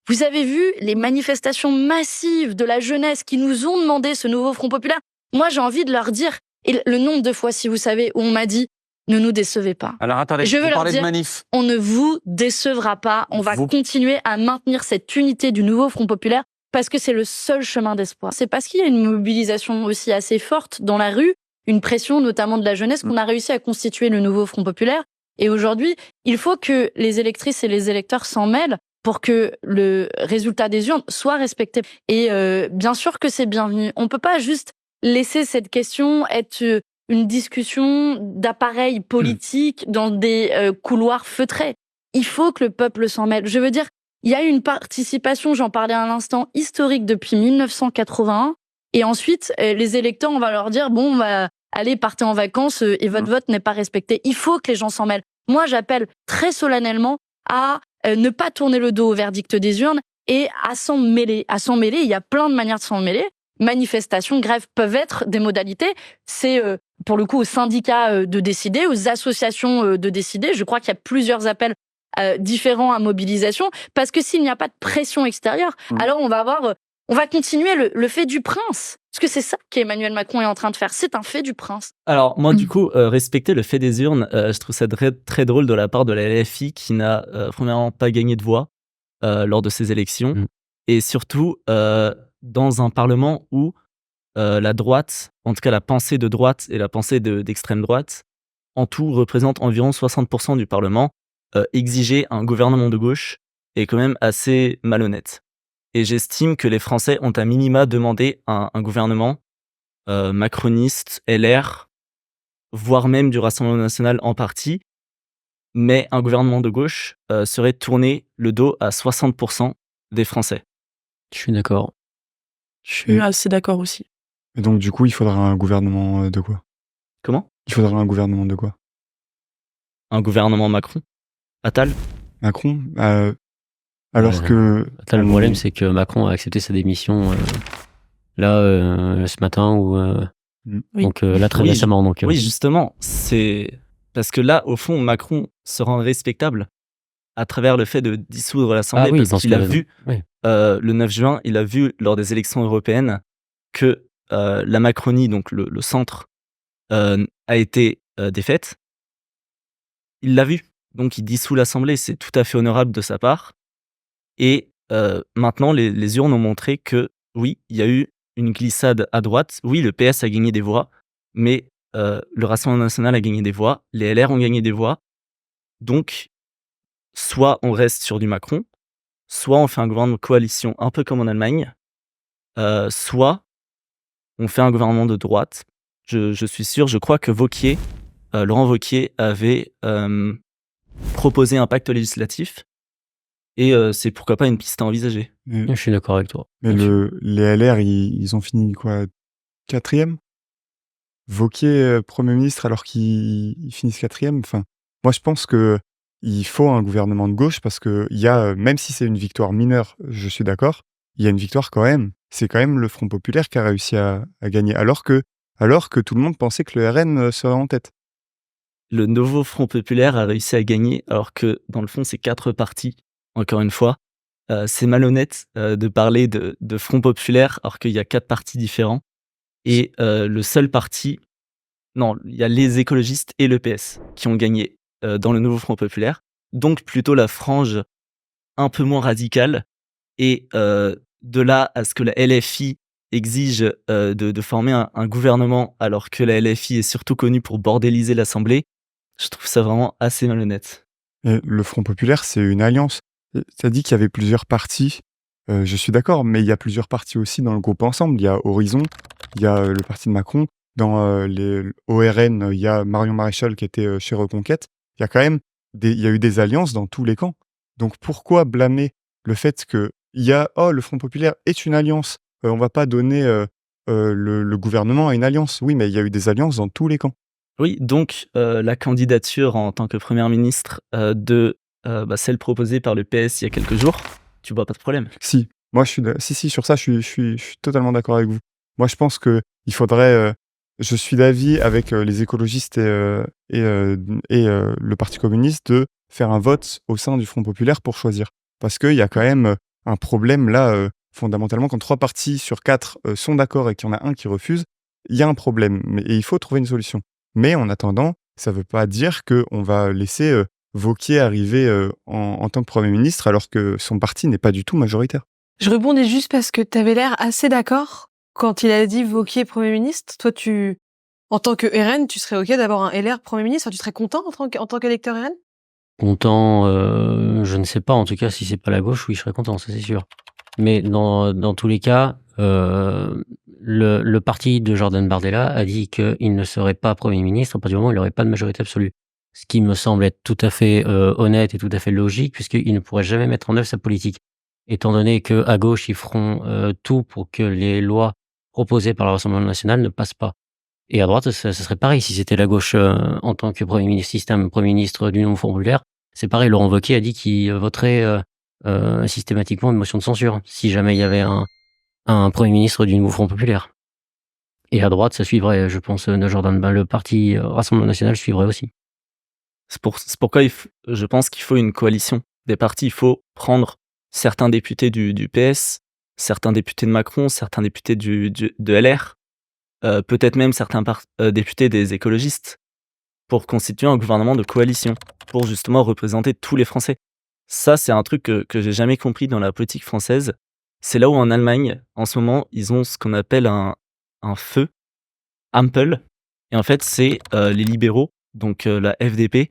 Vous avez vu les manifestations massives de la jeunesse qui nous ont demandé ce nouveau Front populaire? Moi, j'ai envie de leur dire, et le nombre de fois, si vous savez, où on m'a dit « ne nous décevez pas ». Alors attendez, je veux vous leur parlez dire, de manif. on ne vous décevra pas, on va continuer à maintenir cette unité du nouveau Front populaire parce que c'est le seul chemin d'espoir. C'est parce qu'il y a une mobilisation aussi assez forte dans la rue, une pression notamment de la jeunesse, qu'on a réussi à constituer le nouveau Front populaire. Et aujourd'hui, il faut que les électrices et les électeurs s'en mêlent pour que le résultat des urnes soit respecté. Et bien sûr que c'est bienvenu. On peut pas juste laisser cette question être une discussion d'appareil politique dans des couloirs feutrés. Il faut que le peuple s'en mêle. Je veux dire, il y a une participation, j'en parlais à l'instant, historique depuis 1981. Et ensuite, les électeurs, on va leur dire, bon, allez, partez en vacances et votre vote n'est pas respecté. Il faut que les gens s'en mêlent. Moi, j'appelle très solennellement à ne pas tourner le dos au verdict des urnes et à s'en mêler. À s'en mêler, il y a plein de manières de s'en mêler. Manifestations, grèves peuvent être des modalités. C'est pour le coup aux syndicats de décider, aux associations de décider. Je crois qu'il y a plusieurs appels différents à mobilisation, parce que s'il n'y a pas de pression extérieure, alors on va continuer le fait du prince. Parce que c'est ça qu'Emmanuel Macron est en train de faire. C'est un fait du prince. Alors, moi, du coup, respecter le fait des urnes, je trouve ça très, très drôle de la part de la LFI qui n'a, premièrement, pas gagné de voix lors de ces élections. Et surtout, dans un parlement où la droite, en tout cas la pensée de droite et la pensée d'extrême droite, en tout représente environ 60% du parlement, exiger un gouvernement de gauche est quand même assez malhonnête. Et j'estime que les Français ont à minima demandé un gouvernement macroniste, LR, voire même du Rassemblement national en partie, mais un gouvernement de gauche serait tourner le dos à 60% des Français. Je suis d'accord. Je suis assez d'accord aussi. Et donc, du coup, il faudra un gouvernement de quoi? Comment? Il faudra un gouvernement de quoi? Un gouvernement Macron? Attal? Macron? Alors que... Le problème, c'est que Macron a accepté sa démission ce matin ou donc là très récemment. Donc oui, justement, c'est parce que là, au fond, Macron se rend respectable à travers le fait de dissoudre l'Assemblée, parce qu'il a vu le 9 juin, il a vu lors des élections européennes que la Macronie, donc le centre, a été défaite. Il l'a vu, donc il dissout l'Assemblée, c'est tout à fait honorable de sa part. Et maintenant, les urnes ont montré que oui, il y a eu une glissade à droite. Oui, le PS a gagné des voix, mais le Rassemblement national a gagné des voix, les LR ont gagné des voix. Donc, soit on reste sur du Macron, soit on fait un gouvernement de coalition un peu comme en Allemagne, soit on fait un gouvernement de droite. Je suis sûr, je crois que Laurent Wauquiez avait proposé un pacte législatif. Et c'est pourquoi pas une piste à envisager. Je suis d'accord avec toi. Mais les LR, ils ont fini quoi? 4e? Wauquiez, Premier ministre, alors qu'ils finissent 4e? Enfin, moi, je pense qu'il faut un gouvernement de gauche parce que y a, même si c'est une victoire mineure, je suis d'accord, il y a une victoire quand même. C'est quand même le Front populaire qui a réussi à gagner, alors que tout le monde pensait que le RN serait en tête. Le nouveau Front populaire a réussi à gagner, alors que dans le fond, c'est 4 partis. Encore une fois, c'est malhonnête de parler de Front populaire alors qu'il y a 4 partis différents. Et le seul parti... Non, il y a les écologistes et le PS qui ont gagné dans le nouveau Front populaire. Donc plutôt la frange un peu moins radicale. Et de là à ce que la LFI exige de former un gouvernement alors que la LFI est surtout connue pour bordéliser l'Assemblée, je trouve ça vraiment assez malhonnête. Et le Front populaire, c'est une alliance. Ça dit qu'il y avait plusieurs partis, je suis d'accord, mais il y a plusieurs partis aussi dans le groupe Ensemble. Il y a Horizon, il y a le parti de Macron. Dans les ORN, il y a Marion Maréchal qui était chez Reconquête. Il y a quand même il y a eu des alliances dans tous les camps. Donc pourquoi blâmer le fait que le Front populaire est une alliance, on va pas donner le gouvernement à une alliance? Oui, mais il y a eu des alliances dans tous les camps. Oui, donc la candidature en tant que première ministre de celle proposée par le PS il y a quelques jours, tu vois pas de problème? Si, moi sur ça, je suis totalement d'accord avec vous. Moi, je pense que il faudrait. Je suis d'avis avec les écologistes et le Parti communiste de faire un vote au sein du Front populaire pour choisir, parce qu'il y a quand même un problème là fondamentalement quand 3 partis sur 4 sont d'accord et qu'il y en a un qui refuse, il y a un problème et il faut trouver une solution. Mais en attendant, ça veut pas dire qu'on va laisser Wauquiez arriver en tant que Premier ministre alors que son parti n'est pas du tout majoritaire. Je rebondis juste parce que tu avais l'air assez d'accord quand il a dit Wauquiez Premier ministre. Toi, en tant que RN, tu serais OK d'avoir un LR Premier ministre? Tu serais content en tant qu'électeur RN? Content, je ne sais pas. En tout cas, si c'est pas la gauche, oui, je serais content, ça c'est sûr. Mais dans tous les cas, le parti de Jordan Bardella a dit qu'il ne serait pas Premier ministre à partir du moment où il n'aurait pas de majorité absolue. Ce qui me semble être tout à fait honnête et tout à fait logique, puisqu'il ne pourrait jamais mettre en œuvre sa politique. Étant donné qu'à gauche, ils feront tout pour que les lois proposées par le Rassemblement national ne passent pas. Et à droite, ça serait pareil. Si c'était la gauche en tant que Premier ministre du nouveau Front populaire, c'est pareil. Laurent Wauquiez a dit qu'il voterait systématiquement une motion de censure si jamais il y avait un Premier ministre du nouveau Front populaire. Et à droite, ça suivrait, je pense, le parti Rassemblement national suivrait aussi. C'est pourquoi je pense qu'il faut une coalition des partis. Il faut prendre certains députés du PS, certains députés de Macron, certains députés de LR, peut-être même certains députés des écologistes, pour constituer un gouvernement de coalition, pour justement représenter tous les Français. Ça, c'est un truc que j'ai jamais compris dans la politique française. C'est là où en Allemagne, en ce moment, ils ont ce qu'on appelle un feu, Ampel. Et en fait, c'est les libéraux, donc la FDP,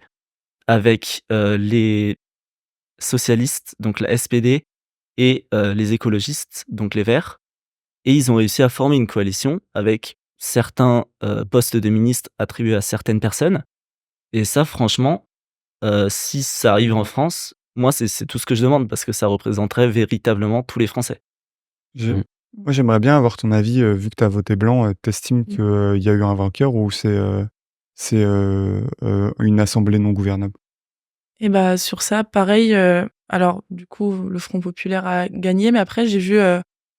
avec les socialistes, donc la SPD, et les écologistes, donc les Verts. Et ils ont réussi à former une coalition avec certains postes de ministres attribués à certaines personnes. Et ça, franchement, si ça arrive en France, moi, c'est tout ce que je demande, parce que ça représenterait véritablement tous les Français. Moi, j'aimerais bien avoir ton avis, vu que tu as voté blanc, t'estimes qu'il y a eu un vainqueur ou c'est une assemblée non gouvernable? Et bah, sur ça, pareil, alors du coup, le Front populaire a gagné, mais après j'ai vu,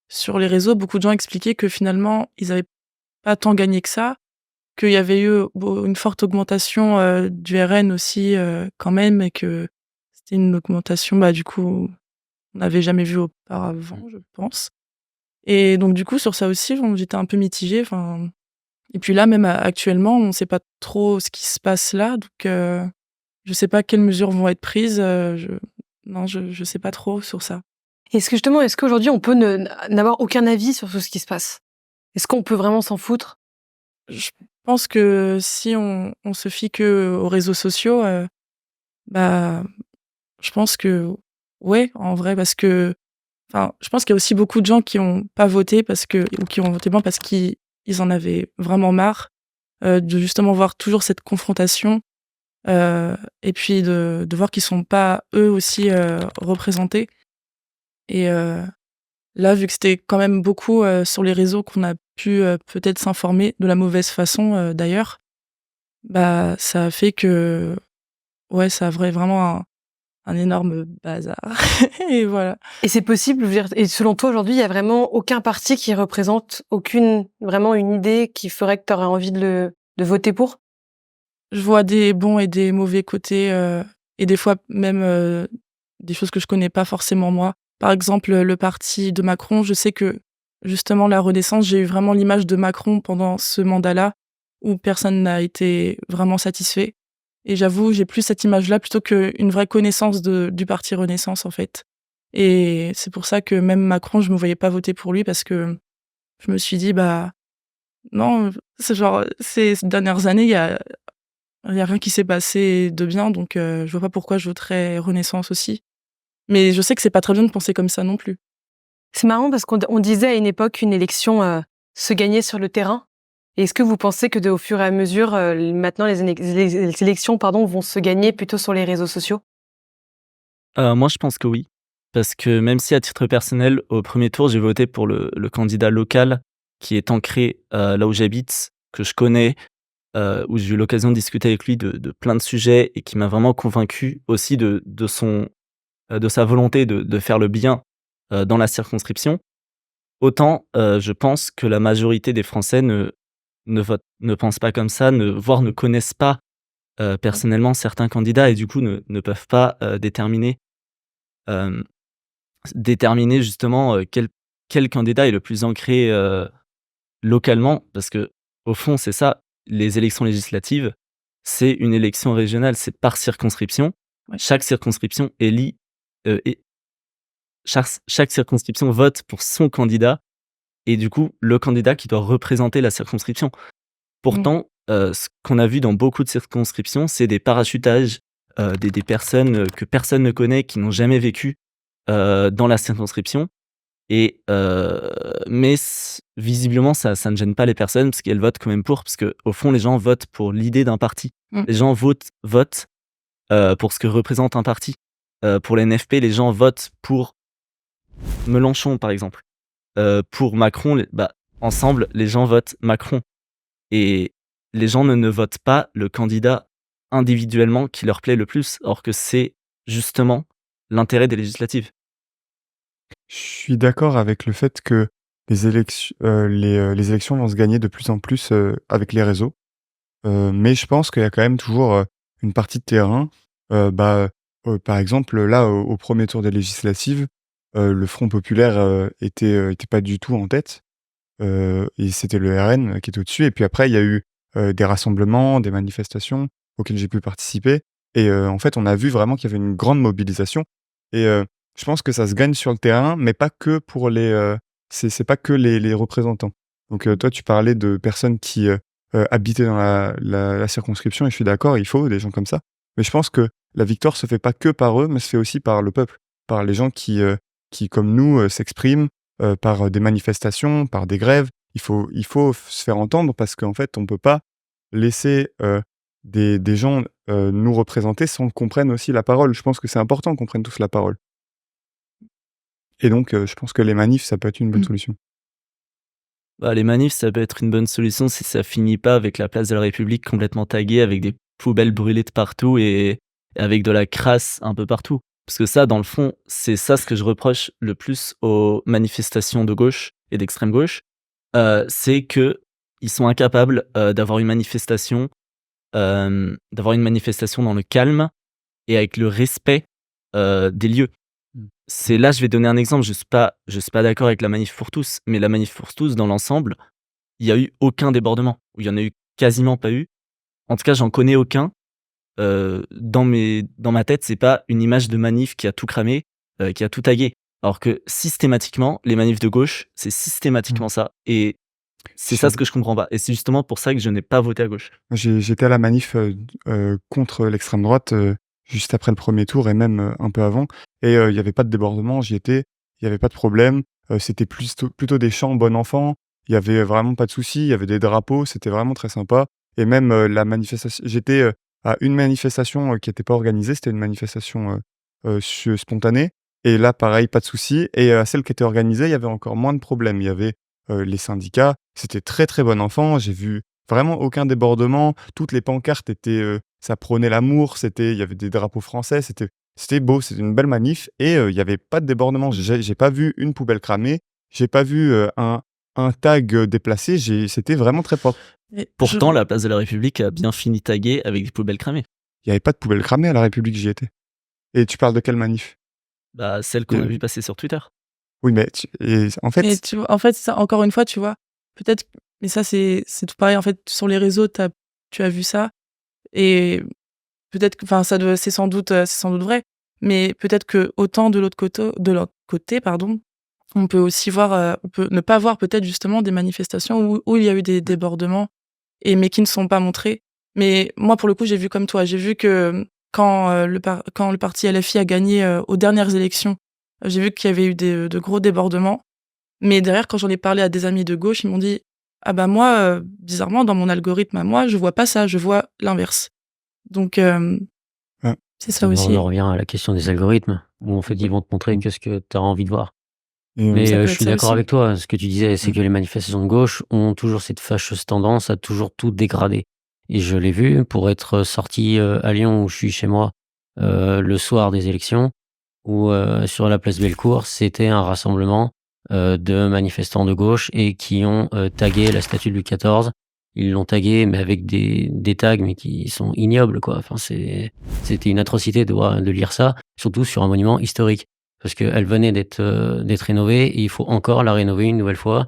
sur les réseaux, beaucoup de gens expliquer que finalement, ils avaient pas tant gagné que ça, qu'il y avait eu une forte augmentation, du RN aussi, quand même, et que c'était une augmentation, bah, du coup, on n'avait jamais vu auparavant, je pense. Et donc du coup, sur ça aussi, j'étais un peu mitigée, enfin. Et puis là, même actuellement, on sait pas trop ce qui se passe là, donc je sais pas quelles mesures vont être prises, je sais pas trop sur ça. Est-ce qu'aujourd'hui on peut n'avoir aucun avis sur tout ce qui se passe? Est-ce qu'on peut vraiment s'en foutre? Je pense que si on se fie qu'aux réseaux sociaux, bah, je pense que ouais, en vrai, parce que enfin, je pense qu'il y a aussi beaucoup de gens qui ont pas voté ou qui ont voté blanc parce qu'ils en avaient vraiment marre, de justement voir toujours cette confrontation, et puis de voir qu'ils sont pas eux aussi, représentés. Et là, vu que c'était quand même beaucoup, sur les réseaux qu'on a pu, peut-être s'informer de la mauvaise façon, d'ailleurs, bah, ça a fait que ouais, ça a vraiment un énorme bazar et voilà. Et c'est possible, je veux dire, et selon toi, aujourd'hui, il y a vraiment aucun parti qui représente vraiment une idée qui ferait que tu aurais envie de voter pour? Je vois des bons et des mauvais côtés, et des fois même, des choses que je connais pas forcément moi. Par exemple, le parti de Macron, je sais que justement la Renaissance, j'ai eu vraiment l'image de Macron pendant ce mandat-là, où personne n'a été vraiment satisfait. Et j'avoue, j'ai plus cette image-là plutôt qu'une vraie connaissance du parti Renaissance, en fait. Et c'est pour ça que même Macron, je me voyais pas voter pour lui, parce que je me suis dit: «Bah, non, c'est genre, ces dernières années, il y a rien qui s'est passé de bien, donc je vois pas pourquoi je voterais Renaissance aussi». Mais je sais que c'est pas très bien de penser comme ça non plus. C'est marrant parce qu'on disait à une époque qu'une élection se gagnait sur le terrain. Et est-ce que vous pensez que au fur et à mesure, maintenant les élections vont se gagner plutôt sur les réseaux sociaux? Moi, je pense que oui, parce que même si à titre personnel, au premier tour, j'ai voté pour le candidat local qui est ancré là où j'habite, que je connais, où j'ai eu l'occasion de discuter avec lui de plein de sujets et qui m'a vraiment convaincu aussi de sa volonté de faire le bien dans la circonscription. Autant je pense que la majorité des Français ne pensent pas comme ça, voire ne connaissent pas personnellement certains candidats, et du coup ne peuvent pas déterminer justement quel candidat est le plus ancré localement, parce que au fond c'est ça, les élections législatives, c'est une élection régionale, c'est par circonscription. Ouais. Chaque circonscription élit et chaque circonscription vote pour son candidat, et du coup le candidat qui doit représenter la circonscription. Pourtant, ce qu'on a vu dans beaucoup de circonscriptions, c'est des parachutages, des personnes que personne ne connaît, qui n'ont jamais vécu dans la circonscription. Et mais visiblement, ça ne gêne pas les personnes, parce qu'elles votent quand même pour, parce qu'au fond, les gens votent pour l'idée d'un parti. Les gens votent pour ce que représente un parti. Pour les NFP, les gens votent pour Mélenchon, par exemple. Pour Macron, ensemble, les gens votent Macron. Et les gens ne votent pas le candidat individuellement qui leur plaît le plus, alors que c'est justement l'intérêt des législatives. Je suis d'accord avec le fait que les élections vont se gagner de plus en plus avec les réseaux. Mais je pense qu'il y a quand même toujours une partie de terrain. Par exemple, là, au premier tour des législatives, le Front populaire était pas du tout en tête. Et c'était le RN qui était au-dessus. Et puis après, il y a eu des rassemblements, des manifestations auxquelles j'ai pu participer. Et en fait, on a vu vraiment qu'il y avait une grande mobilisation. Et je pense que ça se gagne sur le terrain, mais pas que pour c'est pas que les représentants. Donc toi, tu parlais de personnes qui habitaient dans la circonscription, et je suis d'accord, il faut des gens comme ça. Mais je pense que la victoire se fait pas que par eux, mais se fait aussi par le peuple, par les gens qui comme nous, s'expriment, par des manifestations, par des grèves. Il faut se faire entendre parce qu'en fait, on peut pas laisser des gens nous représenter sans qu'on prenne aussi la parole. Je pense que c'est important qu'on prenne tous la parole. Et donc, je pense que les manifs, ça peut être une bonne solution. Bah, les manifs, ça peut être une bonne solution si ça finit pas avec la place de la République complètement taguée, avec des poubelles brûlées de partout et avec de la crasse un peu partout. Parce que ça, dans le fond, c'est ça ce que je reproche le plus aux manifestations de gauche et d'extrême gauche, c'est que ils sont incapables d'avoir une manifestation dans le calme et avec le respect des lieux. C'est là, je vais donner un exemple. Je suis pas d'accord avec la manif pour tous, mais la manif pour tous, dans l'ensemble, il y a eu aucun débordement. Il y en a eu quasiment pas eu. En tout cas, j'en connais aucun. Dans ma tête, c'est pas une image de manif qui a tout cramé, qui a tout tagué. Alors que systématiquement, les manifs de gauche, c'est systématiquement ça. Et c'est ça ce que je comprends pas. Et c'est justement pour ça que je n'ai pas voté à gauche. J'étais à la manif contre l'extrême droite juste après le premier tour et même un peu avant. Et il y avait pas de débordement, j'y étais, il y avait pas de problème. C'était plutôt des chants bon enfant. Il y avait vraiment pas de soucis, il y avait des drapeaux, c'était vraiment très sympa. Et même la manifestation, j'étais à une manifestation qui n'était pas organisée, c'était une manifestation spontanée. Et là, pareil, pas de soucis. Et à celle qui était organisée, il y avait encore moins de problèmes. Il y avait les syndicats, c'était très très bon enfant. J'ai vu vraiment aucun débordement. Toutes les pancartes étaient, ça prônait l'amour. Il y avait des drapeaux français. C'était beau, c'était une belle manif. Et il y avait pas de débordement. J'ai pas vu une poubelle cramée. J'ai pas vu un tag déplacé. C'était vraiment très propre. Pourtant, la place de la République a bien fini taguée avec des poubelles cramées. Il y avait pas de poubelle cramée à la République, j'y étais. Et tu parles de quelle manif? Bah, celle qu'on a vu passer sur Twitter. Oui, mais en fait... Et tu vois, en fait, ça, encore une fois, tu vois, peut-être, mais ça, c'est tout pareil. En fait, sur les réseaux, tu as vu ça. Et peut-être que, enfin, c'est sans doute vrai. Mais peut-être que autant de l'autre côté, on peut aussi voir, on peut ne pas voir peut-être justement des manifestations où il y a eu des débordements, mais qui ne sont pas montrés. Mais moi, pour le coup, j'ai vu comme toi. J'ai vu que quand le parti LFI a gagné aux dernières élections, j'ai vu qu'il y avait eu de gros débordements. Mais derrière, quand j'en ai parlé à des amis de gauche, ils m'ont dit « Ah bah moi, bizarrement, dans mon algorithme à moi, je vois pas ça, je vois l'inverse. » Donc, c'est ça aussi. On revient à la question des algorithmes, où en fait, ils vont te montrer que ce que tu as envie de voir. Mais je suis d'accord avec toi. Ce que tu disais, c'est que les manifestations de gauche ont toujours cette fâcheuse tendance à toujours tout dégrader. Et je l'ai vu pour être sorti à Lyon, où je suis chez moi, le soir des élections, où sur la place Bellecour, c'était un rassemblement de manifestants de gauche et qui ont tagué la statue de Louis XIV. Ils l'ont tagué, mais avec des tags, mais qui sont ignobles, quoi. Enfin, c'était une atrocité de lire ça, surtout sur un monument historique. Parce qu'elle venait d'être rénovée et il faut encore la rénover une nouvelle fois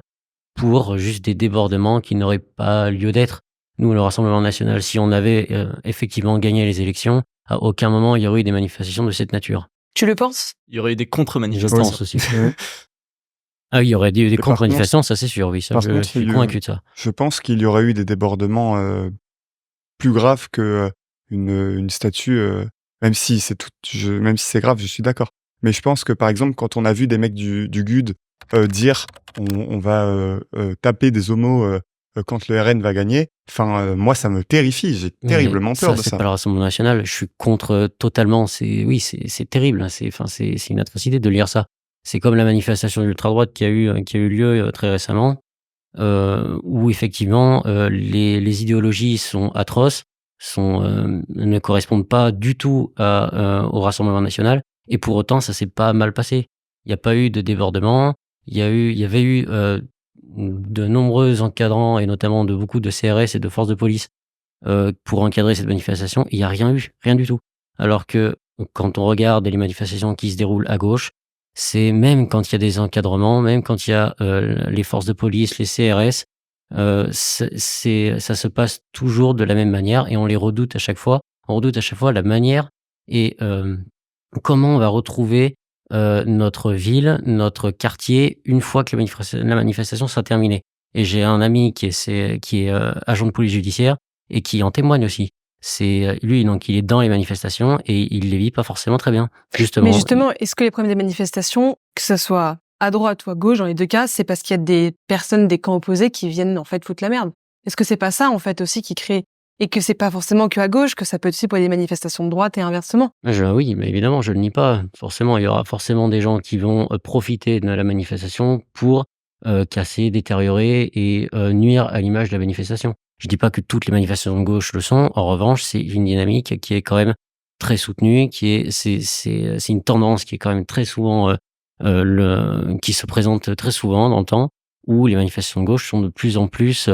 pour juste des débordements qui n'auraient pas lieu d'être. Nous, le Rassemblement national, si on avait effectivement gagné les élections, à aucun moment il y aurait eu des manifestations de cette nature. Tu le penses? Il y aurait eu des contre-manifestations. Je pense aussi. Ah, il y aurait eu des contre-manifestations, ça c'est sûr, oui. Ça, je suis convaincu de ça. Je pense qu'il y aurait eu des débordements plus graves que une statue, même si c'est grave, je suis d'accord. Mais je pense que, par exemple, quand on a vu des mecs du GUD dire on va taper des homos quand le RN va gagner, enfin, moi, ça me terrifie. J'ai terriblement peur de ça. C'est pas le Rassemblement national. Je suis contre totalement. C'est terrible. Hein, c'est une atrocité de lire ça. C'est comme la manifestation de l'ultra-droite qui a eu lieu très récemment, où effectivement les idéologies sont atroces, ne correspondent pas du tout au Rassemblement national. Et pour autant, ça s'est pas mal passé. Il n'y a pas eu de débordement. Il y avait eu de nombreux encadrants et notamment de beaucoup de CRS et de forces de police pour encadrer cette manifestation. Il n'y a rien eu, rien du tout. Alors que quand on regarde les manifestations qui se déroulent à gauche, c'est même quand il y a des encadrements, même quand il y a les forces de police, les CRS, ça se passe toujours de la même manière et on les redoute à chaque fois. On redoute à chaque fois la manière et comment on va retrouver notre ville, notre quartier, une fois que la manifestation sera terminée. Et j'ai un ami qui est agent de police judiciaire et qui en témoigne aussi. C'est lui, donc il est dans les manifestations et il les vit pas forcément très bien. Justement. Mais justement, est-ce que les problèmes des manifestations, que ce soit à droite ou à gauche, dans les deux cas, c'est parce qu'il y a des personnes des camps opposés qui viennent en fait foutre la merde? Est-ce que c'est pas ça en fait aussi qui crée, et que c'est pas forcément que à gauche, que ça peut être aussi pour des manifestations de droite et inversement? Oui, mais évidemment, je le nie pas. Forcément, il y aura forcément des gens qui vont profiter de la manifestation pour casser, détériorer et nuire à l'image de la manifestation. Je dis pas que toutes les manifestations de gauche le sont. En revanche, c'est une dynamique qui est quand même très soutenue, c'est une tendance qui est quand même très souvent qui se présente très souvent dans le temps, où les manifestations de gauche sont de plus en plus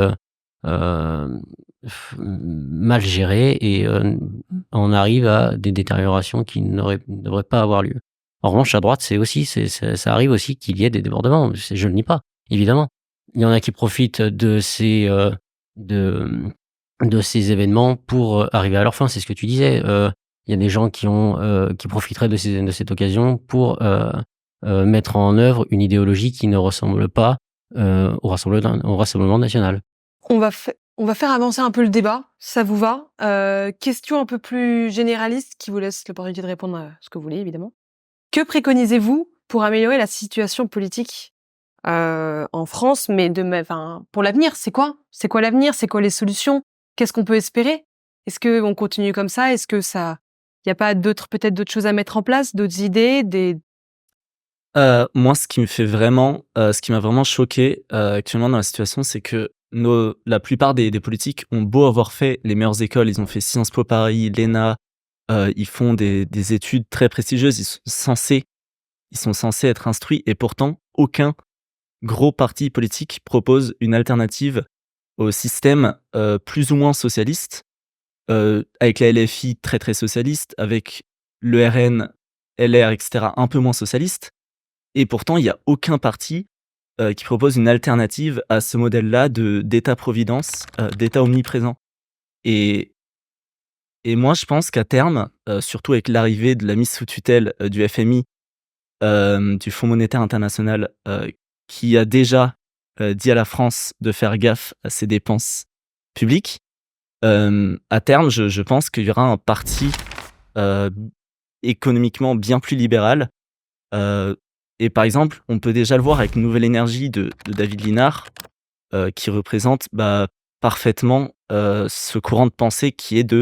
mal gérées et on arrive à des détériorations qui ne devraient pas avoir lieu. En revanche, à droite, ça arrive aussi qu'il y ait des débordements. Je le nie pas, évidemment. Il y en a qui profitent de ces événements pour arriver à leur fin. C'est ce que tu disais. Il y a des gens qui profiteraient de cette occasion pour mettre en œuvre une idéologie qui ne ressemble pas au Rassemblement national. On va faire avancer un peu le débat, ça vous va? Question un peu plus généraliste qui vous laisse l'opportunité de répondre à ce que vous voulez, évidemment. Que préconisez-vous pour améliorer la situation politique en France, mais pour l'avenir? C'est quoi l'avenir? C'est quoi les solutions? Qu'est-ce qu'on peut espérer? Est-ce qu'on continue comme ça? Est-ce que il n'y a pas peut-être d'autres choses à mettre en place, d'autres idées, Moi, ce qui m'a vraiment choqué actuellement dans la situation, c'est que la plupart des politiques ont beau avoir fait les meilleures écoles, ils ont fait Sciences Po Paris, l'ENA, ils font des études très prestigieuses, ils sont censés être instruits, et pourtant, aucun gros parti politique propose une alternative au système plus ou moins socialiste, avec la LFI très très socialiste, avec le RN, LR, etc. un peu moins socialiste. Et pourtant, il n'y a aucun parti qui propose une alternative à ce modèle-là d'État-providence, d'État omniprésent. Et moi, je pense qu'à terme, surtout avec l'arrivée de la mise sous tutelle du FMI, du Fonds monétaire international, qui a déjà dit à la France de faire gaffe à ses dépenses publiques, à terme, je pense qu'il y aura un parti économiquement bien plus libéral. Et par exemple, on peut déjà le voir avec Nouvelle Énergie de David Linard, qui représente parfaitement ce courant de pensée qui est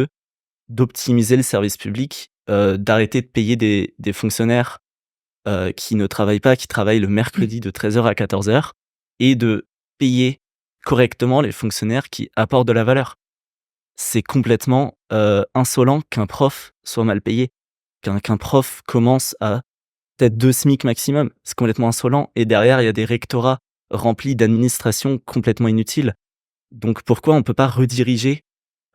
d'optimiser le service public, d'arrêter de payer des fonctionnaires qui ne travaillent pas, qui travaillent le mercredi de 13h à 14h, et de payer correctement les fonctionnaires qui apportent de la valeur. C'est complètement insolent qu'un prof soit mal payé, qu'un prof commence à peut-être 2 SMIC maximum. C'est complètement insolent. Et derrière, il y a des rectorats remplis d'administrations complètement inutiles. Donc pourquoi on ne peut pas rediriger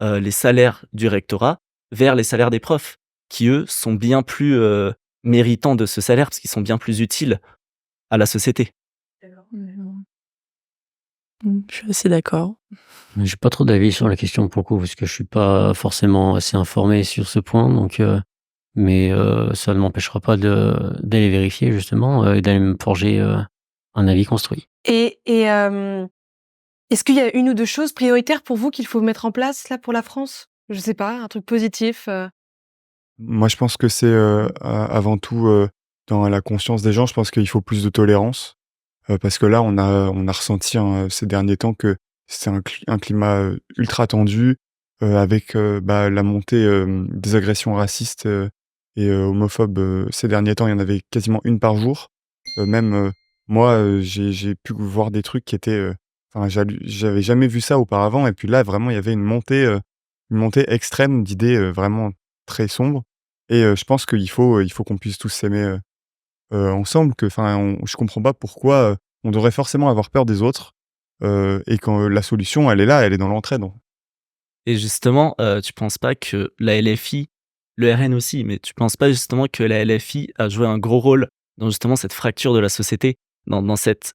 les salaires du rectorat vers les salaires des profs, qui eux sont bien plus méritants de ce salaire, parce qu'ils sont bien plus utiles à la société? Je suis assez d'accord. J'ai pas trop d'avis sur la question pour le coup, parce que je suis pas forcément assez informé sur ce point, donc mais ça ne m'empêchera pas d'aller vérifier justement et d'aller me forger un avis construit. Et est-ce qu'il y a une ou deux choses prioritaires pour vous qu'il faut mettre en place là pour la France? Je sais pas, un truc positif. Moi, je pense que c'est avant tout dans la conscience des gens. Je pense qu'il faut plus de tolérance parce que là, on a ressenti ces derniers temps que c'est un climat ultra tendu avec la montée des agressions racistes et homophobes. Ces derniers temps, il y en avait quasiment une par jour. Moi, j'ai pu voir des trucs qui étaient... j'avais jamais vu ça auparavant. Et puis là, vraiment, il y avait une montée extrême d'idées vraiment très sombres. Et je pense qu'il faut qu'on puisse tous s'aimer ensemble. Je comprends pas pourquoi on devrait forcément avoir peur des autres. Et quand la solution, elle est là, elle est dans l'entraide. Et justement, tu penses pas que la LFI, le RN aussi, mais tu penses pas justement que la LFI a joué un gros rôle justement cette fracture de la société, dans cette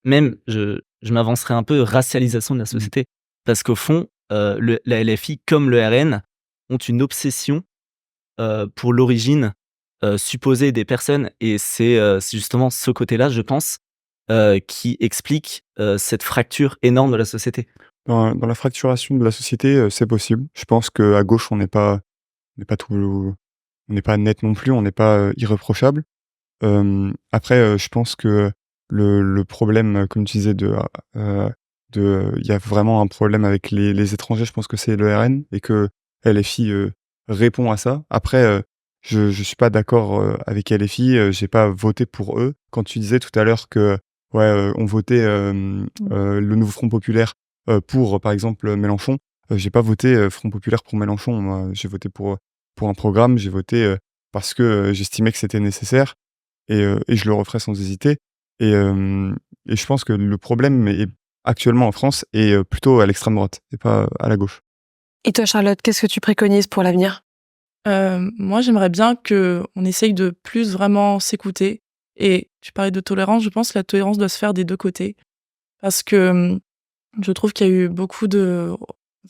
même je m'avancerai un peu racialisation de la société, parce qu'au fond la LFI comme le RN ont une obsession pour l'origine supposée des personnes, et c'est justement ce côté-là, je pense, qui explique cette fracture énorme de la société. Dans la fracturation de la société, c'est possible. Je pense qu'à gauche, on n'est pas net non plus, on n'est pas irréprochable. Après, je pense que le problème, comme tu disais, il y a vraiment un problème avec les étrangers. Je pense que c'est le RN et que LFI répond à ça. Après, je suis pas d'accord avec LFI. J'ai pas voté pour eux. Quand tu disais tout à l'heure que on votait le nouveau Front populaire pour, par exemple, Mélenchon, j'ai pas voté Front populaire pour Mélenchon. Moi, j'ai voté pour un programme. J'ai voté parce que j'estimais que c'était nécessaire, et je le referai sans hésiter. Et je pense que le problème actuellement en France est plutôt à l'extrême droite et pas à la gauche. Et toi, Charlotte, qu'est-ce que tu préconises pour l'avenir ? Moi, j'aimerais bien qu'on essaye de plus vraiment s'écouter. Et tu parlais de tolérance, je pense que la tolérance doit se faire des deux côtés. Parce que je trouve qu'il y a eu beaucoup de,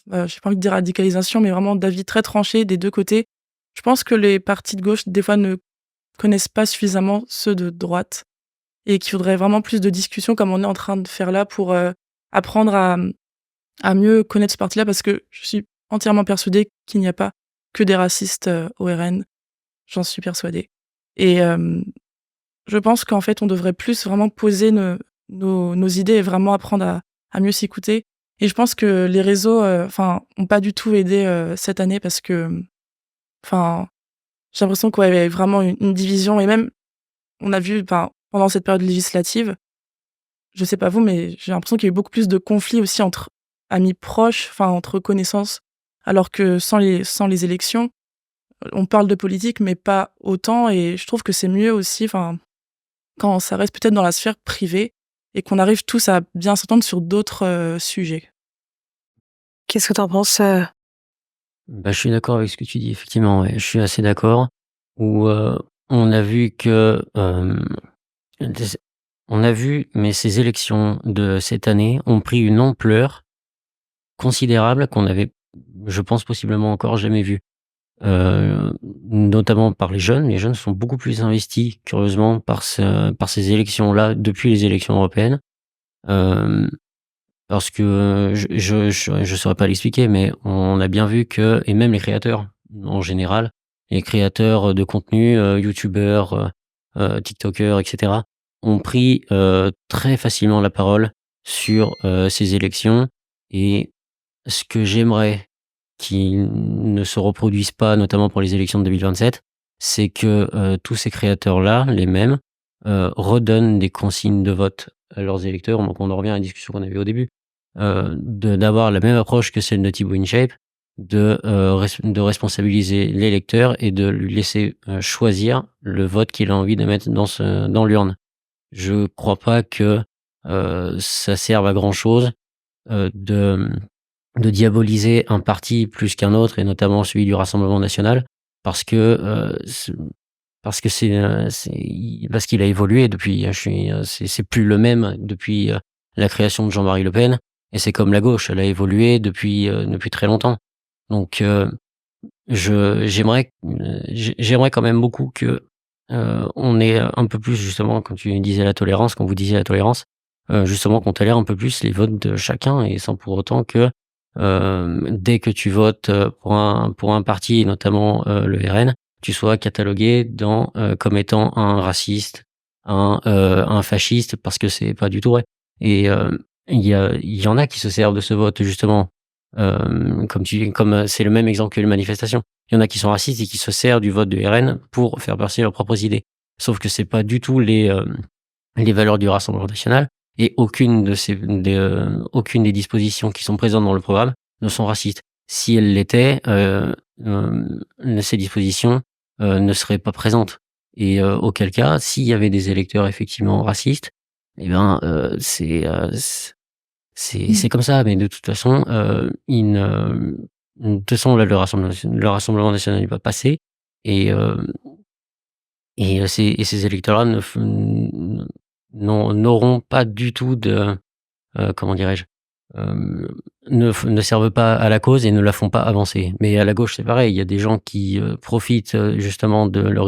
j'ai pas envie de dire radicalisation, mais vraiment d'avis très tranchés des deux côtés. Je pense que les partis de gauche, des fois, ne connaissent pas suffisamment ceux de droite, et qu'il faudrait vraiment plus de discussions comme on est en train de faire là pour apprendre à mieux connaître ce parti-là, parce que je suis entièrement persuadée qu'il n'y a pas que des racistes au RN. J'en suis persuadée. Et je pense qu'en fait, on devrait plus vraiment poser nos idées et vraiment apprendre à mieux s'écouter. Et je pense que les réseaux ont pas du tout aidé cette année, parce que j'ai l'impression qu'il y avait vraiment une division. Et même, on a vu pendant cette période législative, je sais pas vous, mais j'ai l'impression qu'il y a eu beaucoup plus de conflits aussi entre amis proches, entre connaissances, alors que sans les élections, on parle de politique, mais pas autant. Et je trouve que c'est mieux aussi quand ça reste peut-être dans la sphère privée et qu'on arrive tous à bien s'entendre sur d'autres sujets. Qu'est-ce que t'en penses Je suis d'accord avec ce que tu dis, effectivement. Ouais. Je suis assez d'accord. Où on a vu que mais ces élections de cette année ont pris une ampleur considérable qu'on avait, je pense, possiblement encore jamais vue. Notamment par les jeunes. Les jeunes sont beaucoup plus investis, curieusement, par ces élections-là, depuis les élections européennes. Parce que je saurais pas l'expliquer, mais on a bien vu que, et même les créateurs, en général, les créateurs de contenu, youtubeurs, tiktokers, etc., ont pris très facilement la parole sur ces élections. Et ce que j'aimerais qu'ils ne se reproduisent pas, notamment pour les élections de 2027, c'est que tous ces créateurs-là, les mêmes, redonnent des consignes de vote à leurs électeurs. Donc on en revient à la discussion qu'on avait au début, d'avoir la même approche que celle de Thibaut InShape, de responsabiliser l'électeur et de lui laisser choisir le vote qu'il a envie de mettre dans l'urne. Je crois pas que ça serve à grand chose de diaboliser un parti plus qu'un autre, et notamment celui du Rassemblement national, parce qu'il a évolué depuis. C'est plus le même depuis la création de Jean-Marie Le Pen, et c'est comme la gauche, elle a évolué depuis très longtemps. Donc j'aimerais quand même beaucoup que on ait un peu plus, justement, quand tu disais la tolérance, quand vous disiez la tolérance, justement qu'on tolère un peu plus les votes de chacun, et sans pour autant que dès que tu votes pour un parti, notamment le RN, tu sois catalogué comme étant un raciste, un fasciste, parce que c'est pas du tout vrai. Et il y en a qui se servent de ce vote, justement, comme c'est le même exemple que les manifestations. Il y en a qui sont racistes et qui se servent du vote de RN pour faire passer leurs propres idées. Sauf que c'est pas du tout les valeurs du Rassemblement national. Et aucune des dispositions qui sont présentes dans le programme ne sont racistes. Si elles l'étaient, ces dispositions ne seraient pas présentes. Et auquel cas, s'il y avait des électeurs effectivement racistes, c'est comme ça. Mais de toute façon, le Rassemblement national va passer. Et Et ces électeurs-là n'auront pas du tout de comment dirais-je, ne servent pas à la cause et ne la font pas avancer. Mais à la gauche, c'est pareil. Il y a des gens qui profitent justement de leur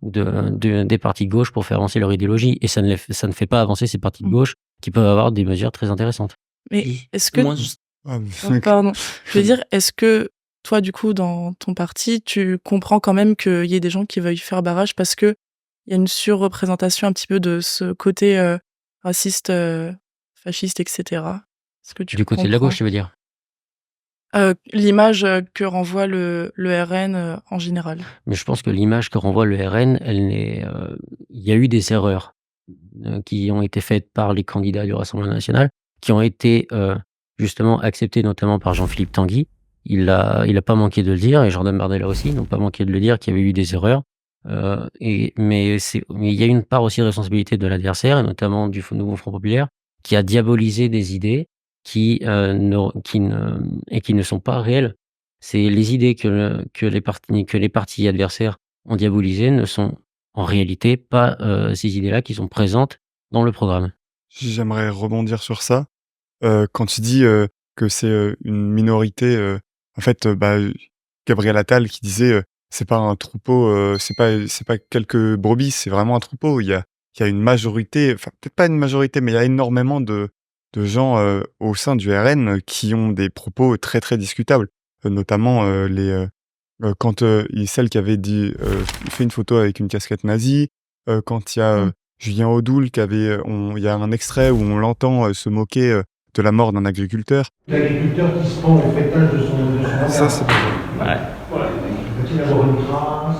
des partis de gauche pour faire avancer leur idéologie, et ça ne fait pas avancer ces partis de gauche qui peuvent avoir des mesures très intéressantes. Mais est-ce que pardon, je veux dire, est-ce que toi, du coup, dans ton parti, tu comprends quand même qu'il y ait des gens qui veuillent faire barrage parce que il y a une surreprésentation un petit peu de ce côté raciste, fasciste, etc. Est-ce que tu Du côté de la comprends gauche, tu veux dire? L'image que renvoie le RN en général. Mais je pense que l'image que renvoie le RN, il y a eu des erreurs qui ont été faites par les candidats du Rassemblement national, qui ont été justement acceptées notamment par Jean-Philippe Tanguy. Il a pas manqué de le dire, et Jordan Bardella aussi n'ont pas manqué de le dire, qu'il y avait eu des erreurs. Mais il y a une part aussi de responsabilité de l'adversaire, et notamment du nouveau Front populaire, qui a diabolisé des idées qui ne sont pas réelles. C'est les idées que les partis adversaires ont diabolisées ne sont en réalité pas ces idées-là qui sont présentes dans le programme. J'aimerais rebondir sur ça. Quand tu dis que c'est une minorité, en fait, Gabriel Attal qui disait c'est pas un troupeau, c'est pas quelques brebis, c'est vraiment un troupeau. Il y a une majorité, enfin peut-être pas une majorité, mais il y a énormément de gens au sein du RN qui ont des propos très très discutables, notamment quand celle qui avait fait une photo avec une casquette nazie, quand il y a Julien Audoul il y a un extrait où on l'entend se moquer de la mort d'un agriculteur. L'agriculteur qui se pend au fêtage de son Ça, c'est pas vrai. Voilà. Peut-il avoir une trace?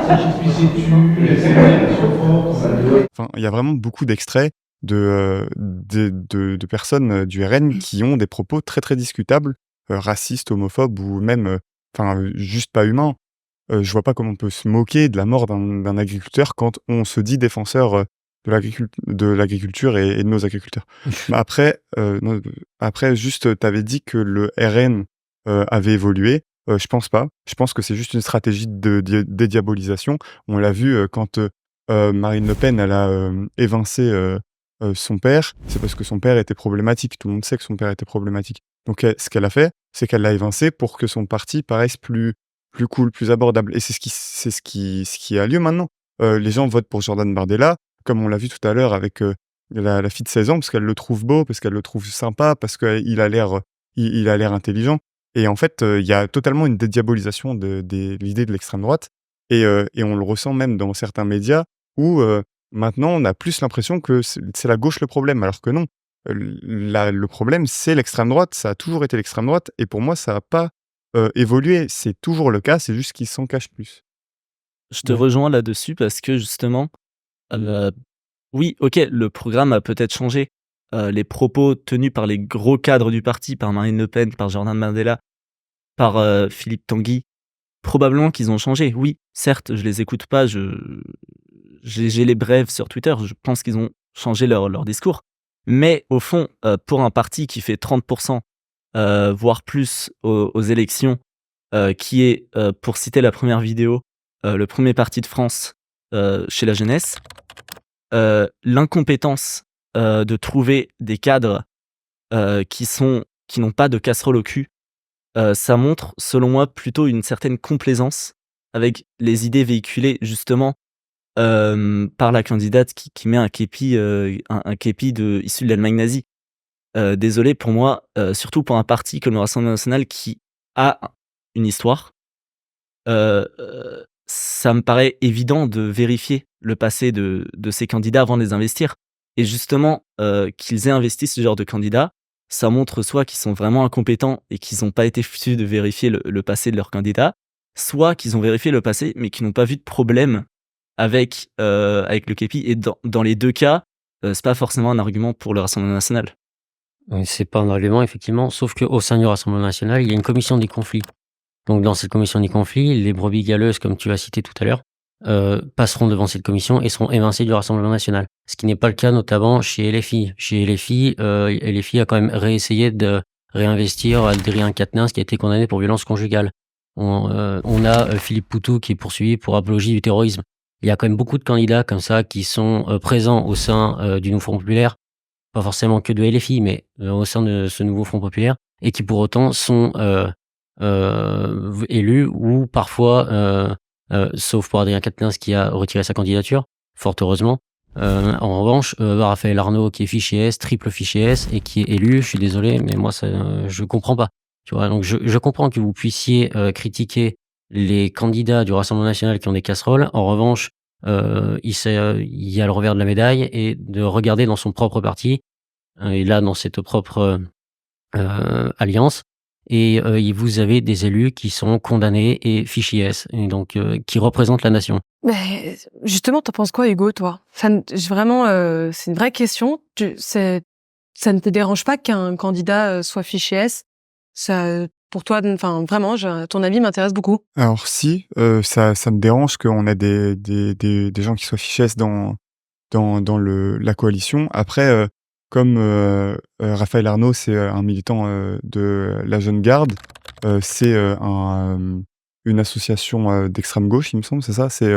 Ça qui se tue, les élections fortes. Enfin, il y a vraiment beaucoup d'extraits de personnes du RN qui ont des propos très très discutables, racistes, homophobes ou même juste pas humains. Je vois pas comment on peut se moquer de la mort d'un agriculteur quand on se dit défenseur de l'agriculture et de nos agriculteurs. Mais après, juste, t'avais dit que le RN avait évolué. Je pense pas. Je pense que c'est juste une stratégie de dédiabolisation. On l'a vu quand Marine Le Pen, elle a évincé son père. C'est parce que son père était problématique. Tout le monde sait que son père était problématique. Donc, ce qu'elle a fait, c'est qu'elle l'a évincé pour que son parti paraisse plus cool, plus abordable. Et c'est ce qui a lieu maintenant. Les gens votent pour Jordan Bardella, comme on l'a vu tout à l'heure avec la fille de 16 ans, parce qu'elle le trouve beau, parce qu'elle le trouve sympa, parce qu'il a l'air intelligent. Et en fait, il y a totalement une dédiabolisation de l'idée de l'extrême droite. Et on le ressent même dans certains médias où maintenant, on a plus l'impression que c'est la gauche le problème, alors que non. Le problème, c'est l'extrême droite. Ça a toujours été l'extrême droite. Et pour moi, ça n'a pas évolué. C'est toujours le cas, c'est juste qu'il s'en cache plus. Je te rejoins là-dessus parce que justement, oui, ok, le programme a peut-être changé. Les propos tenus par les gros cadres du parti, par Marine Le Pen, par Jordan Bardella, par Philippe Tanguy, probablement qu'ils ont changé. Oui, certes, je les écoute pas, j'ai les brèves sur Twitter, je pense qu'ils ont changé leur discours. Mais au fond, pour un parti qui fait 30%, voire plus aux élections, qui est, pour citer la première vidéo, le premier parti de France chez la jeunesse, l'incompétence de trouver des cadres qui n'ont pas de casserole au cul, ça montre, selon moi, plutôt une certaine complaisance avec les idées véhiculées justement par la candidate qui met un képi issu de l'Allemagne nazie. Désolé pour moi, surtout pour un parti comme le Rassemblement national qui a une histoire, ça me paraît évident de vérifier le passé de ces candidats avant de les investir. Et justement, qu'ils aient investi ce genre de candidats, ça montre soit qu'ils sont vraiment incompétents et qu'ils n'ont pas été foutus de vérifier le passé de leurs candidats, soit qu'ils ont vérifié le passé mais qu'ils n'ont pas vu de problème avec le képi. Et dans les deux cas, c'est pas forcément un argument pour le Rassemblement national. C'est pas un argument, effectivement, sauf qu'au sein du Rassemblement national, il y a une commission des conflits. Donc dans cette commission des conflits, les brebis galeuses, comme tu as cité tout à l'heure, passeront devant cette commission et seront évincés du Rassemblement national. Ce qui n'est pas le cas notamment chez LFI. Chez LFI, LFI a quand même réessayé de réinvestir Adrien Quatennens qui a été condamné pour violence conjugale. On a Philippe Poutou qui est poursuivi pour apologie du terrorisme. Il y a quand même beaucoup de candidats comme ça qui sont présents au sein du nouveau Front populaire, pas forcément que de LFI, mais au sein de ce nouveau Front populaire, et qui pour autant sont élus ou parfois, sauf pour Adrien Quatennens qui a retiré sa candidature, fort heureusement. En revanche, Raphaël Arnaud qui est fiché S, triple fiché S, et qui est élu, je suis désolé, mais moi je comprends pas. Tu vois, donc je comprends que vous puissiez critiquer les candidats du Rassemblement national qui ont des casseroles. En revanche, il y a le revers de la médaille et de regarder dans son propre parti, et là dans cette propre alliance, et vous avez des élus qui sont condamnés et fichés S, et donc qui représentent la nation. Mais justement, t'en penses quoi, Hugo, toi? Vraiment, c'est une vraie question. Ça ne te dérange pas qu'un candidat soit fiché S? Ça, pour toi, enfin, vraiment, ton avis m'intéresse beaucoup. Alors si, ça me dérange qu'on ait des gens qui soient fichés dans la coalition. Après, comme Raphaël Arnaud, c'est un militant de la Jeune Garde, c'est une association d'extrême gauche, il me semble, c'est ça, c'est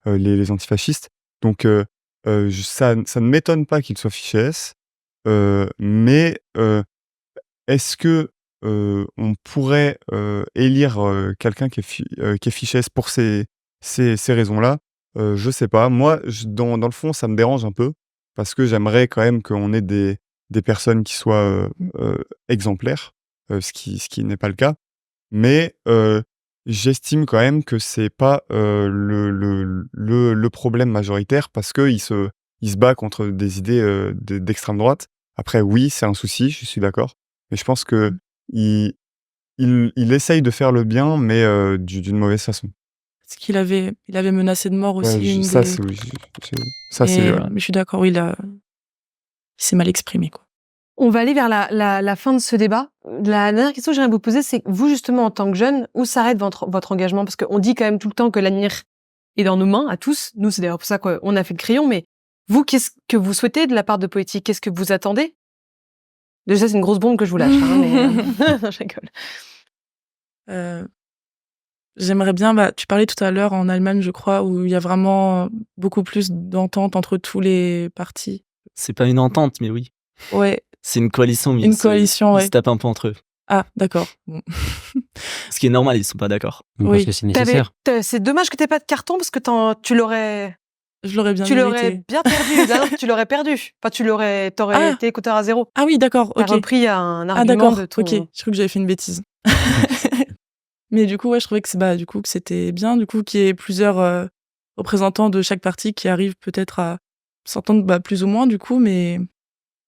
les antifascistes. Donc ça ne m'étonne pas qu'il soit fiché S, mais est-ce que on pourrait élire quelqu'un qui est fiché S pour ces raisons-là? Je sais pas. Moi, dans le fond, ça me dérange un peu parce que j'aimerais quand même qu'on ait des personnes qui soient exemplaires, ce qui n'est pas le cas. Mais j'estime quand même que c'est pas le problème majoritaire parce qu'il se bat contre des idées d'extrême droite. Après, oui, c'est un souci, je suis d'accord. Mais je pense que il essaye de faire le bien, mais d'une mauvaise façon. Parce qu'il avait menacé de mort aussi. Ouais, mais je suis d'accord, il s'est mal exprimé, quoi. On va aller vers la fin de ce débat. La dernière question que j'aimerais vous poser, c'est vous, justement, en tant que jeune, où s'arrête votre engagement? Parce qu'on dit quand même tout le temps que l'avenir est dans nos mains, à tous. Nous, c'est d'ailleurs pour ça qu'on a fait le crayon. Mais vous, qu'est-ce que vous souhaitez de la part de politique? Qu'est-ce que vous attendez? Déjà, c'est une grosse bombe que je vous lâche, hein, mais je rigole. J'aimerais bien, tu parlais tout à l'heure en Allemagne, je crois, où il y a vraiment beaucoup plus d'entente entre tous les partis. C'est pas une entente, mais oui. Ouais. C'est une coalition, mais ouais. Ils se tapent un peu entre eux. Ah, d'accord. Bon. Ce qui est normal, ils sont pas d'accord. Parce que c'est nécessaire. C'est dommage que t'aies pas de carton parce que tu l'aurais... Je l'aurais bien Tu mérité. l'aurais bien perdu. Non, tu l'aurais perdu. Enfin, t'aurais été écouteur à 0. Ah oui, d'accord. T'as Ok. repris un argument d'accord. de ton... Ok. Je crois que j'avais fait une bêtise. Mais du coup, ouais, je trouvais que c'était bien, du coup, qu'il y ait plusieurs représentants de chaque parti qui arrivent peut-être à s'entendre plus ou moins, du coup, mais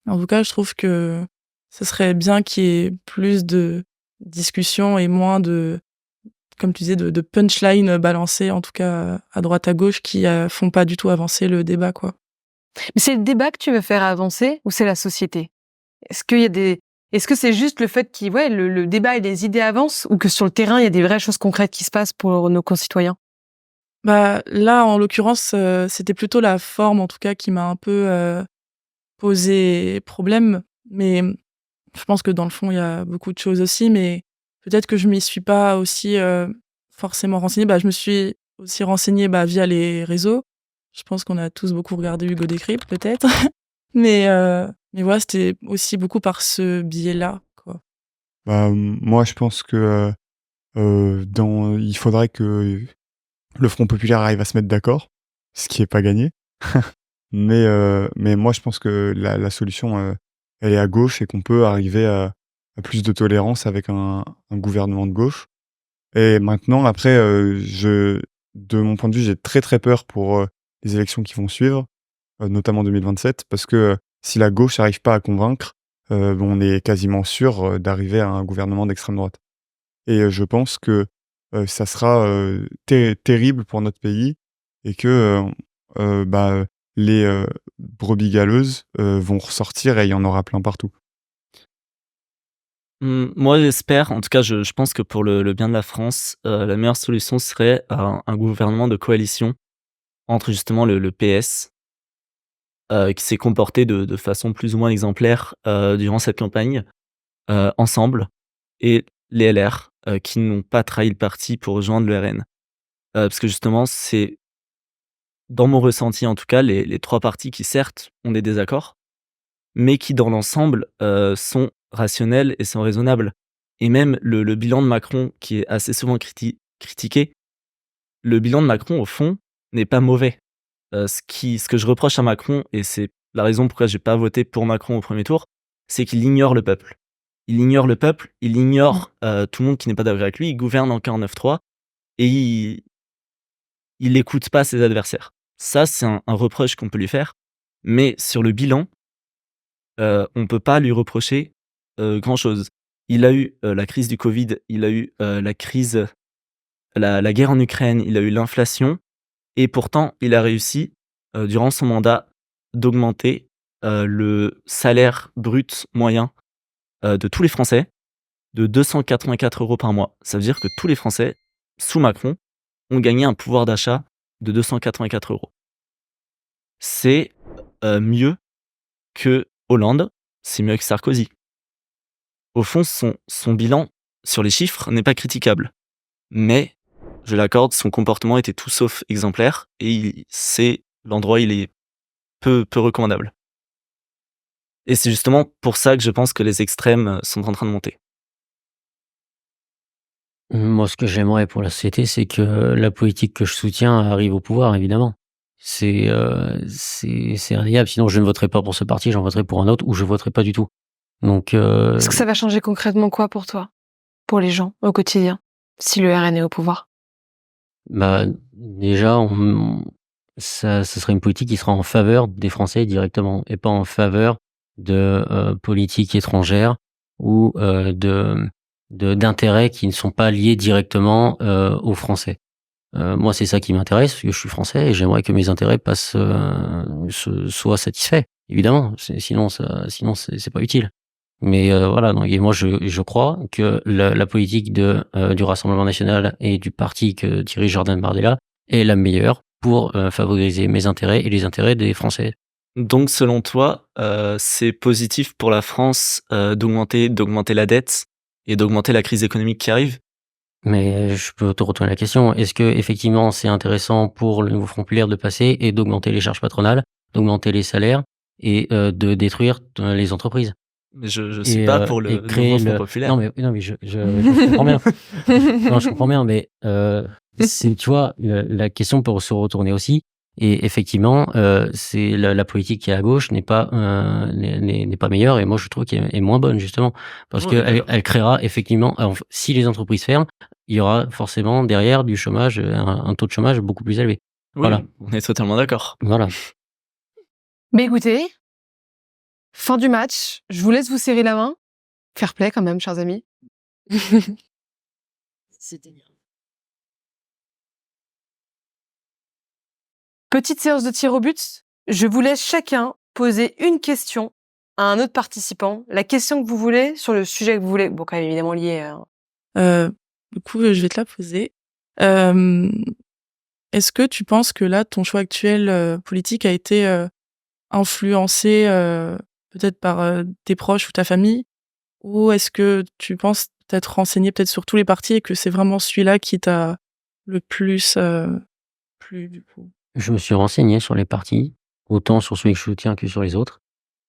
en tout cas, je trouve que ce serait bien qu'il y ait plus de discussions et moins de, comme tu disais, de punchline balancées, en tout cas à droite à gauche, qui font pas du tout avancer le débat, quoi. Mais c'est le débat que tu veux faire avancer ou c'est la société? Est-ce que c'est juste le fait que le débat et les idées avancent ou que sur le terrain, il y a des vraies choses concrètes qui se passent pour nos concitoyens? Là, en l'occurrence, c'était plutôt la forme, en tout cas, qui m'a un peu posé problème. Mais je pense que dans le fond, il y a beaucoup de choses aussi. Mais peut-être que je m'y suis pas aussi forcément renseignée. Je me suis aussi renseignée via les réseaux. Je pense qu'on a tous beaucoup regardé Hugo Décrypte, peut-être. Mais voilà, c'était aussi beaucoup par ce biais-là, quoi. Moi, je pense que il faudrait que le Front populaire arrive à se mettre d'accord, ce qui est pas gagné. mais moi, je pense que la solution, elle est à gauche et qu'on peut arriver à plus de tolérance avec un gouvernement de gauche. Et maintenant, après, de mon point de vue, j'ai très très peur pour les élections qui vont suivre, notamment 2027, parce que si la gauche n'arrive pas à convaincre, on est quasiment sûr d'arriver à un gouvernement d'extrême droite. Et je pense que ça sera terrible pour notre pays et que les brebis galeuses vont ressortir et il y en aura plein partout. Moi, j'espère, en tout cas, je pense que pour le bien de la France, la meilleure solution serait un gouvernement de coalition entre justement le PS, qui s'est comporté de façon plus ou moins exemplaire durant cette campagne, ensemble, et les LR, qui n'ont pas trahi le parti pour rejoindre le RN. Parce que justement, c'est, dans mon ressenti en tout cas, les 3 partis qui certes ont des désaccords, mais qui dans l'ensemble sont rationnels et sont raisonnables. Et même le bilan de Macron, qui est assez souvent critiqué, le bilan de Macron, au fond, n'est pas mauvais. Ce que je reproche à Macron, et c'est la raison pourquoi j'ai pas voté pour Macron au premier tour, c'est qu'il ignore le peuple. Il ignore le peuple, il ignore tout le monde qui n'est pas d'accord avec lui, il gouverne en 49-3, et il n'écoute pas ses adversaires. Ça, c'est un reproche qu'on peut lui faire, mais sur le bilan, on peut pas lui reprocher grand-chose. Il a eu la crise du Covid, il a eu la guerre en Ukraine, il a eu l'inflation, et pourtant, il a réussi, durant son mandat, d'augmenter le salaire brut moyen de tous les Français de 284 € par mois. Ça veut dire que tous les Français, sous Macron, ont gagné un pouvoir d'achat de 284 €. C'est mieux que Hollande, c'est mieux que Sarkozy. Au fond, son bilan sur les chiffres n'est pas critiquable. Mais, je l'accorde, son comportement était tout sauf exemplaire et c'est l'endroit où il est peu recommandable. Et c'est justement pour ça que je pense que les extrêmes sont en train de monter. Moi, ce que j'aimerais pour la société, c'est que la politique que je soutiens arrive au pouvoir, évidemment. C'est indéniable. Sinon, je ne voterai pas pour ce parti, j'en voterai pour un autre ou je voterai pas du tout. Donc, Est-ce que ça va changer concrètement quoi pour toi, pour les gens, au quotidien, si le RN est au pouvoir? bah, déjà, ça serait une politique qui sera en faveur des Français directement et pas en faveur de politiques étrangères ou d'intérêts qui ne sont pas liés directement aux Français. Moi, c'est ça qui m'intéresse, parce que je suis français et j'aimerais que mes intérêts soient satisfaits, évidemment. Sinon, c'est pas utile. Mais voilà, donc, et moi, je crois que la politique du Rassemblement national et du parti que dirige Jordan Bardella est la meilleure pour favoriser mes intérêts et les intérêts des Français. Donc, selon toi, c'est positif pour la France d'augmenter la dette et d'augmenter la crise économique qui arrive? Mais je peux te retourner la question. Est-ce que effectivement c'est intéressant pour le nouveau Front populaire de passer et d'augmenter les charges patronales, d'augmenter les salaires et de détruire les entreprises? Mais je suis pas pour le nouveau Front populaire. Non mais je comprends bien. Non, je comprends bien, mais tu vois, la question peut se retourner aussi. Et effectivement, c'est la politique qui est à gauche n'est pas meilleure et moi je trouve qu'elle est moins bonne justement parce que elle créera effectivement, si les entreprises ferment, il y aura forcément derrière du chômage, un taux de chômage beaucoup plus élevé. Oui, Voilà. on est totalement d'accord. Voilà. Mais écoutez, fin du match, je vous laisse vous serrer la main. Fair play quand même, chers amis. C'était bien. Petite séance de tir au but. Je vous laisse chacun poser une question à un autre participant. La question que vous voulez, sur le sujet que vous voulez. Bon, quand même évidemment lié. Du coup, je vais te la poser. Est-ce que tu penses que là, ton choix actuel politique a été influencé peut-être par tes proches ou ta famille? Ou est-ce que tu penses t'être renseigné peut-être sur tous les partis et que c'est vraiment celui-là qui t'a le plus plu du coup? Je me suis renseigné sur les partis, autant sur celui que je soutiens que sur les autres,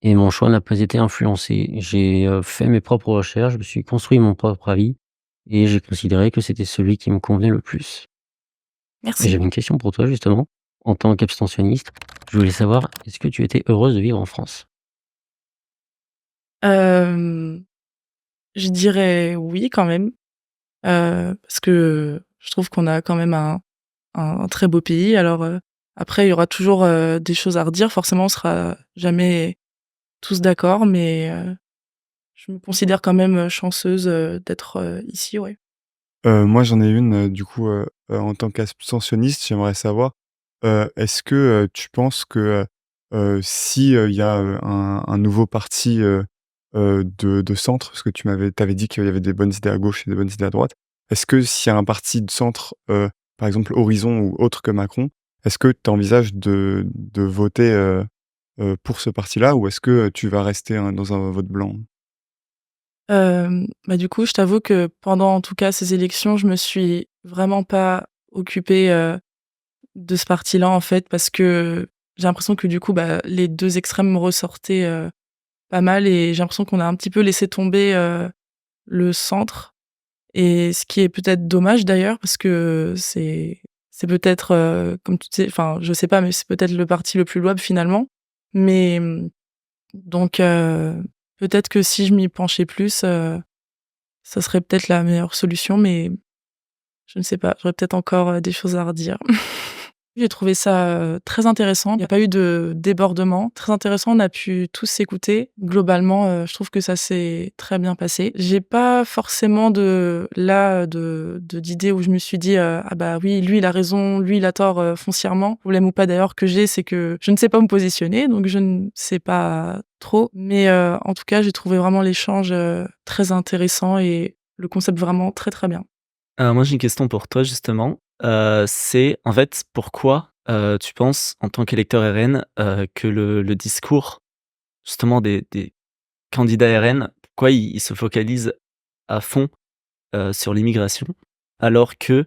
et mon choix n'a pas été influencé. J'ai fait mes propres recherches, je me suis construit mon propre avis, et j'ai considéré que c'était celui qui me convenait le plus. Et Merci. j'avais une question pour toi justement, en tant qu'abstentionniste. Je voulais savoir, est-ce que tu étais heureuse de vivre en France? Je dirais oui quand même, parce que je trouve qu'on a quand même un très beau pays. Alors après, il y aura toujours des choses à redire. Forcément, on sera jamais tous d'accord, mais je me considère quand même chanceuse d'être ici, ouais. Moi, j'en ai une, du coup, en tant qu'abstentionniste, j'aimerais savoir, est-ce que tu penses que si il y a un nouveau parti de centre, parce que t'avais dit qu'il y avait des bonnes idées à gauche et des bonnes idées à droite, est-ce que s'il y a un parti de centre, par exemple Horizon ou autre que Macron, est-ce que tu envisages de voter pour ce parti-là ou est-ce que tu vas rester dans un vote blanc? Du coup, je t'avoue que pendant, en tout cas, ces élections, je me suis vraiment pas occupée, de ce parti-là, en fait, parce que j'ai l'impression que, du coup, les 2 extrêmes me ressortaient, pas mal et j'ai l'impression qu'on a un petit peu laissé tomber, le centre et ce qui est peut-être dommage d'ailleurs parce que c'est peut-être, comme tu sais enfin, je sais pas, mais c'est peut-être le parti le plus louable finalement. Mais, donc peut-être que si je m'y penchais plus, ça serait peut-être la meilleure solution, mais je ne sais pas, j'aurais peut-être encore, des choses à redire. J'ai trouvé ça, très intéressant. Il n'y a pas eu de débordement. Très intéressant, on a pu tous s'écouter. Globalement, je trouve que ça s'est très bien passé. J'ai pas forcément d'idée où je me suis dit, «Ah oui, lui il a raison, lui il a tort, foncièrement». Problème ou pas d'ailleurs que j'ai, c'est que je ne sais pas me positionner, donc je ne sais pas trop. Mais, en tout cas, j'ai trouvé vraiment l'échange, très intéressant et le concept vraiment très, très bien. Moi, j'ai une question pour toi justement. C'est en fait, pourquoi, tu penses, en tant qu'électeur RN, que le discours justement des candidats RN, pourquoi ils se focalisent à fond, sur l'immigration? Alors que,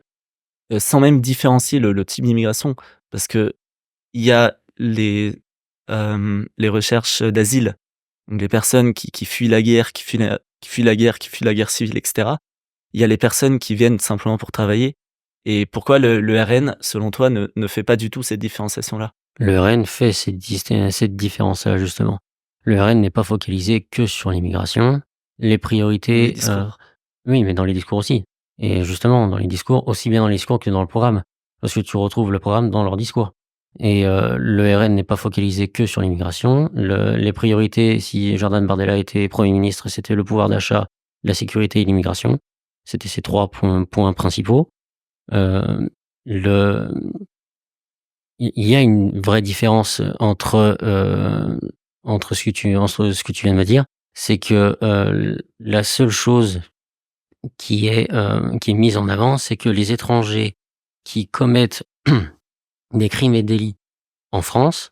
sans même différencier le type d'immigration, parce qu'il y a les recherches d'asile, donc les personnes qui fuient la guerre, qui fuient la guerre civile et cetera. Il y a les personnes qui viennent simplement pour travailler et pourquoi le RN, selon toi, ne fait pas du tout cette différenciation-là? Le RN fait cette différence-là, justement. Le RN n'est pas focalisé que sur l'immigration. Les Les priorités, discours. oui, mais dans les discours aussi. Et justement, dans les discours, aussi bien dans les discours que dans le programme. Parce que tu retrouves le programme dans leur discours. Et le RN n'est pas focalisé que sur l'immigration. Les priorités, si Jordan Bardella était Premier ministre, c'était le pouvoir d'achat, la sécurité et l'immigration. C'était ces 3 points principaux. Euh, le, il y a une vraie différence entre ce que tu viens de me dire, c'est que la seule chose qui est mise en avant, c'est que les étrangers qui commettent des crimes et délits en France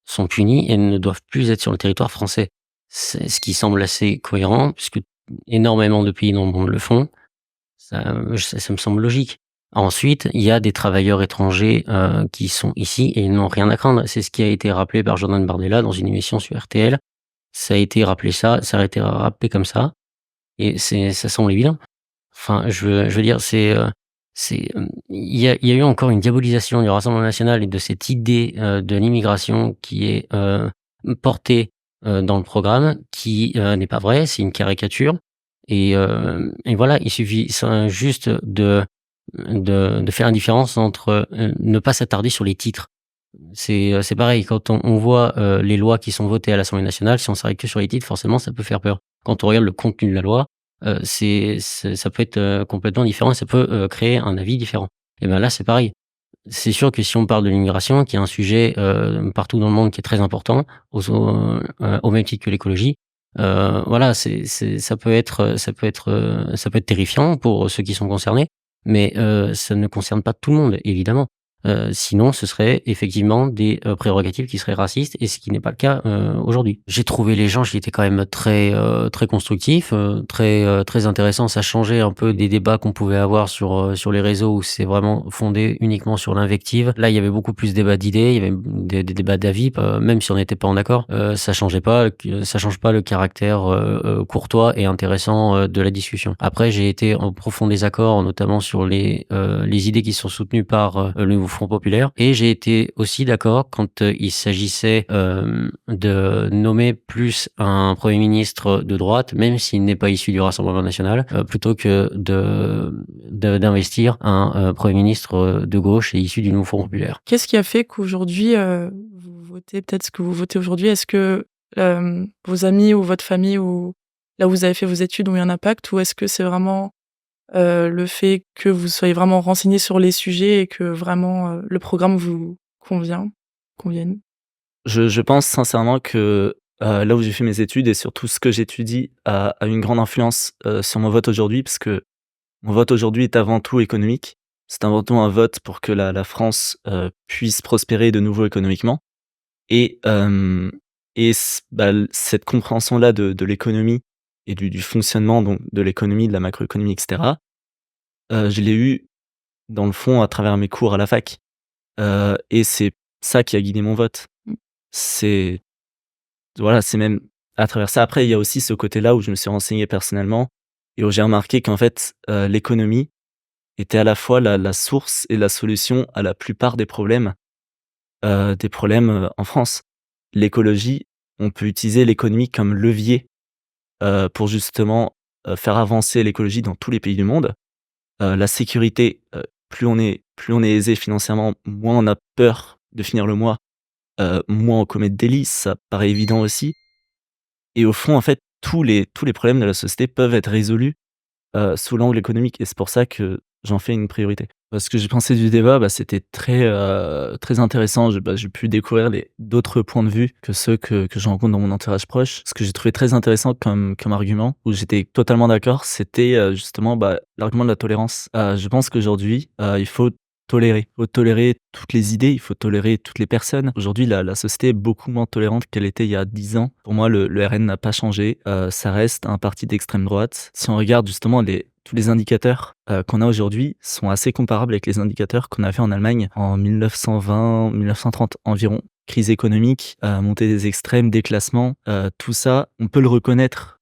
sont punis et ne doivent plus être sur le territoire français. C'est ce qui semble assez cohérent puisque énormément de pays dans le monde le font. Ça me semble logique. Ensuite, il y a des travailleurs étrangers qui sont ici et ils n'ont rien à craindre. C'est ce qui a été rappelé par Jordan Bardella dans une émission sur RTL. Ça a été rappelé comme ça et ça semble évident. Enfin, je veux dire, il y a eu encore une diabolisation du Rassemblement national et de cette idée de l'immigration qui est portée dans le programme, qui n'est pas vrai, c'est une caricature. Et voilà, il suffit juste de faire la différence entre ne pas s'attarder sur les titres. C'est pareil, quand on voit les lois qui sont votées à l'Assemblée nationale, si on s'arrête que sur les titres, forcément, ça peut faire peur. Quand on regarde le contenu de la loi, ça peut être complètement différent, ça peut créer un avis différent. Et ben là, c'est pareil. C'est sûr que si on parle de l'immigration, qui est un sujet partout dans le monde qui est très important, au même titre que l'écologie, voilà, ça peut être terrifiant pour ceux qui sont concernés, mais ça ne concerne pas tout le monde, évidemment. Sinon, ce serait effectivement des prérogatives qui seraient racistes, et ce qui n'est pas le cas aujourd'hui. J'ai trouvé l'échange qui était quand même très constructif, très intéressant. Ça changeait un peu des débats qu'on pouvait avoir sur les réseaux où c'est vraiment fondé uniquement sur l'invective. Là, il y avait beaucoup plus de débats d'idées, il y avait des débats d'avis, même si on n'était pas en accord. Ça change pas le caractère courtois et intéressant de la discussion. Après, j'ai été en profond désaccord, notamment sur les idées qui sont soutenues par le nouveau Front populaire, et j'ai été aussi d'accord quand il s'agissait de nommer plus un Premier ministre de droite, même s'il n'est pas issu du Rassemblement national, plutôt que d'investir un Premier ministre de gauche et issu du nouveau Front populaire. Qu'est-ce qui a fait qu'aujourd'hui, vous votez peut-être ce que vous votez aujourd'hui? Est-ce que vos amis ou votre famille ou là où vous avez fait vos études ont eu un impact, ou est-ce que c'est vraiment le fait que vous soyez vraiment renseigné sur les sujets et que vraiment le programme vous convienne? Je pense sincèrement que, là où j'ai fait mes études et surtout ce que j'étudie a une grande influence, sur mon vote aujourd'hui, parce que mon vote aujourd'hui est avant tout économique. C'est avant tout un vote pour que la France, puisse prospérer de nouveau économiquement et cette compréhension-là de l'économie et du fonctionnement donc, de l'économie, de la macroéconomie, etc., je l'ai eu dans le fond à travers mes cours à la fac. Et c'est ça qui a guidé mon vote. C'est même à travers ça. Après, il y a aussi ce côté-là où je me suis renseigné personnellement et où j'ai remarqué qu'en fait, l'économie était à la fois la source et la solution à la plupart des problèmes en France. L'écologie, on peut utiliser l'économie comme levier pour justement faire avancer l'écologie dans tous les pays du monde. La sécurité, plus on est aisé financièrement, moins on a peur de finir le mois, moins on commet de délits, ça paraît évident aussi. Et au fond, en fait, tous les problèmes de la société peuvent être résolus sous l'angle économique. Et c'est pour ça que j'en fais une priorité. Ce que j'ai pensé du débat, c'était très intéressant. J'ai pu découvrir d'autres points de vue que ceux que je rencontre dans mon entourage proche. Ce que j'ai trouvé très intéressant comme argument, où j'étais totalement d'accord, c'était justement l'argument de la tolérance. Je pense qu'aujourd'hui, il faut tolérer. Il faut tolérer toutes les idées, il faut tolérer toutes les personnes. Aujourd'hui, la société est beaucoup moins tolérante qu'elle était il y a 10 ans. Pour moi, le RN n'a pas changé. Ça reste un parti d'extrême droite. Si on regarde justement tous les indicateurs qu'on a aujourd'hui sont assez comparables avec les indicateurs qu'on avait en Allemagne en 1920-1930 environ. Crise économique, montée des extrêmes, déclassement, tout ça, on peut le reconnaître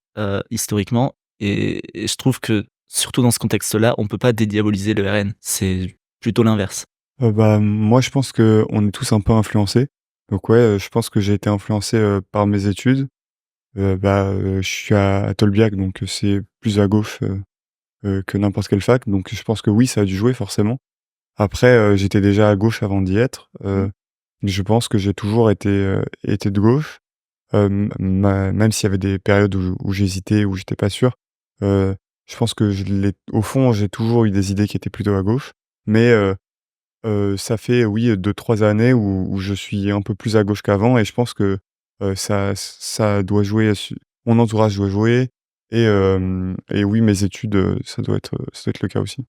historiquement. Et je trouve que, surtout dans ce contexte-là, on ne peut pas dédiaboliser le RN. C'est plutôt l'inverse. Moi, je pense qu'on est tous un peu influencés. Donc ouais, je pense que j'ai été influencé par mes études. Je suis à Tolbiac, donc c'est plus à gauche que n'importe quelle fac, donc je pense que oui, ça a dû jouer forcément. Après, j'étais déjà à gauche avant d'y être. Je pense que j'ai toujours été de gauche, même s'il y avait des périodes où j'hésitais, où j'étais pas sûr. Je pense que au fond, j'ai toujours eu des idées qui étaient plutôt à gauche, mais ça fait 2-3 années où je suis un peu plus à gauche qu'avant, et je pense que ça doit jouer. Mon entourage doit jouer. Et oui, mes études, ça doit être le cas aussi.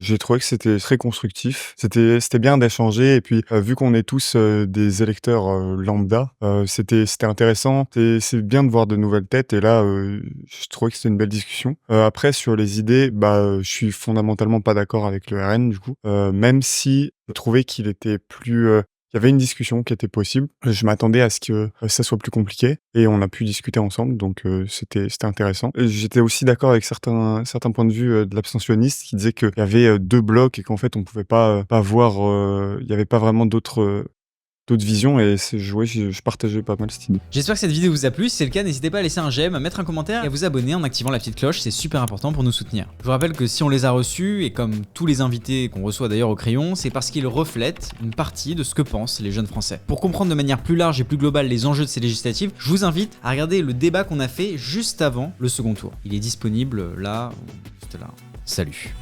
J'ai trouvé que c'était très constructif. C'était bien d'échanger, et puis vu qu'on est tous des électeurs lambda, c'était intéressant. C'est bien de voir de nouvelles têtes, et là, je trouvais que c'était une belle discussion. Après, sur les idées, je suis fondamentalement pas d'accord avec le RN du coup, même si je trouvais qu'il était plus il y avait une discussion qui était possible. Je m'attendais à ce que ça soit plus compliqué, et on a pu discuter ensemble, donc c'était intéressant. Et j'étais aussi d'accord avec certains points de vue de l'abstentionniste qui disaient qu'il y avait 2 blocs et qu'en fait on pouvait pas voir, il y avait pas vraiment d'autres visions, et je partageais pas mal cette idée. J'espère que cette vidéo vous a plu. Si c'est le cas, n'hésitez pas à laisser un j'aime, à mettre un commentaire et à vous abonner en activant la petite cloche, c'est super important pour nous soutenir. Je vous rappelle que si on les a reçus, et comme tous les invités qu'on reçoit d'ailleurs au Crayon, c'est parce qu'ils reflètent une partie de ce que pensent les jeunes français. Pour comprendre de manière plus large et plus globale les enjeux de ces législatives, je vous invite à regarder le débat qu'on a fait juste avant le second tour. Il est disponible là, juste là. Salut.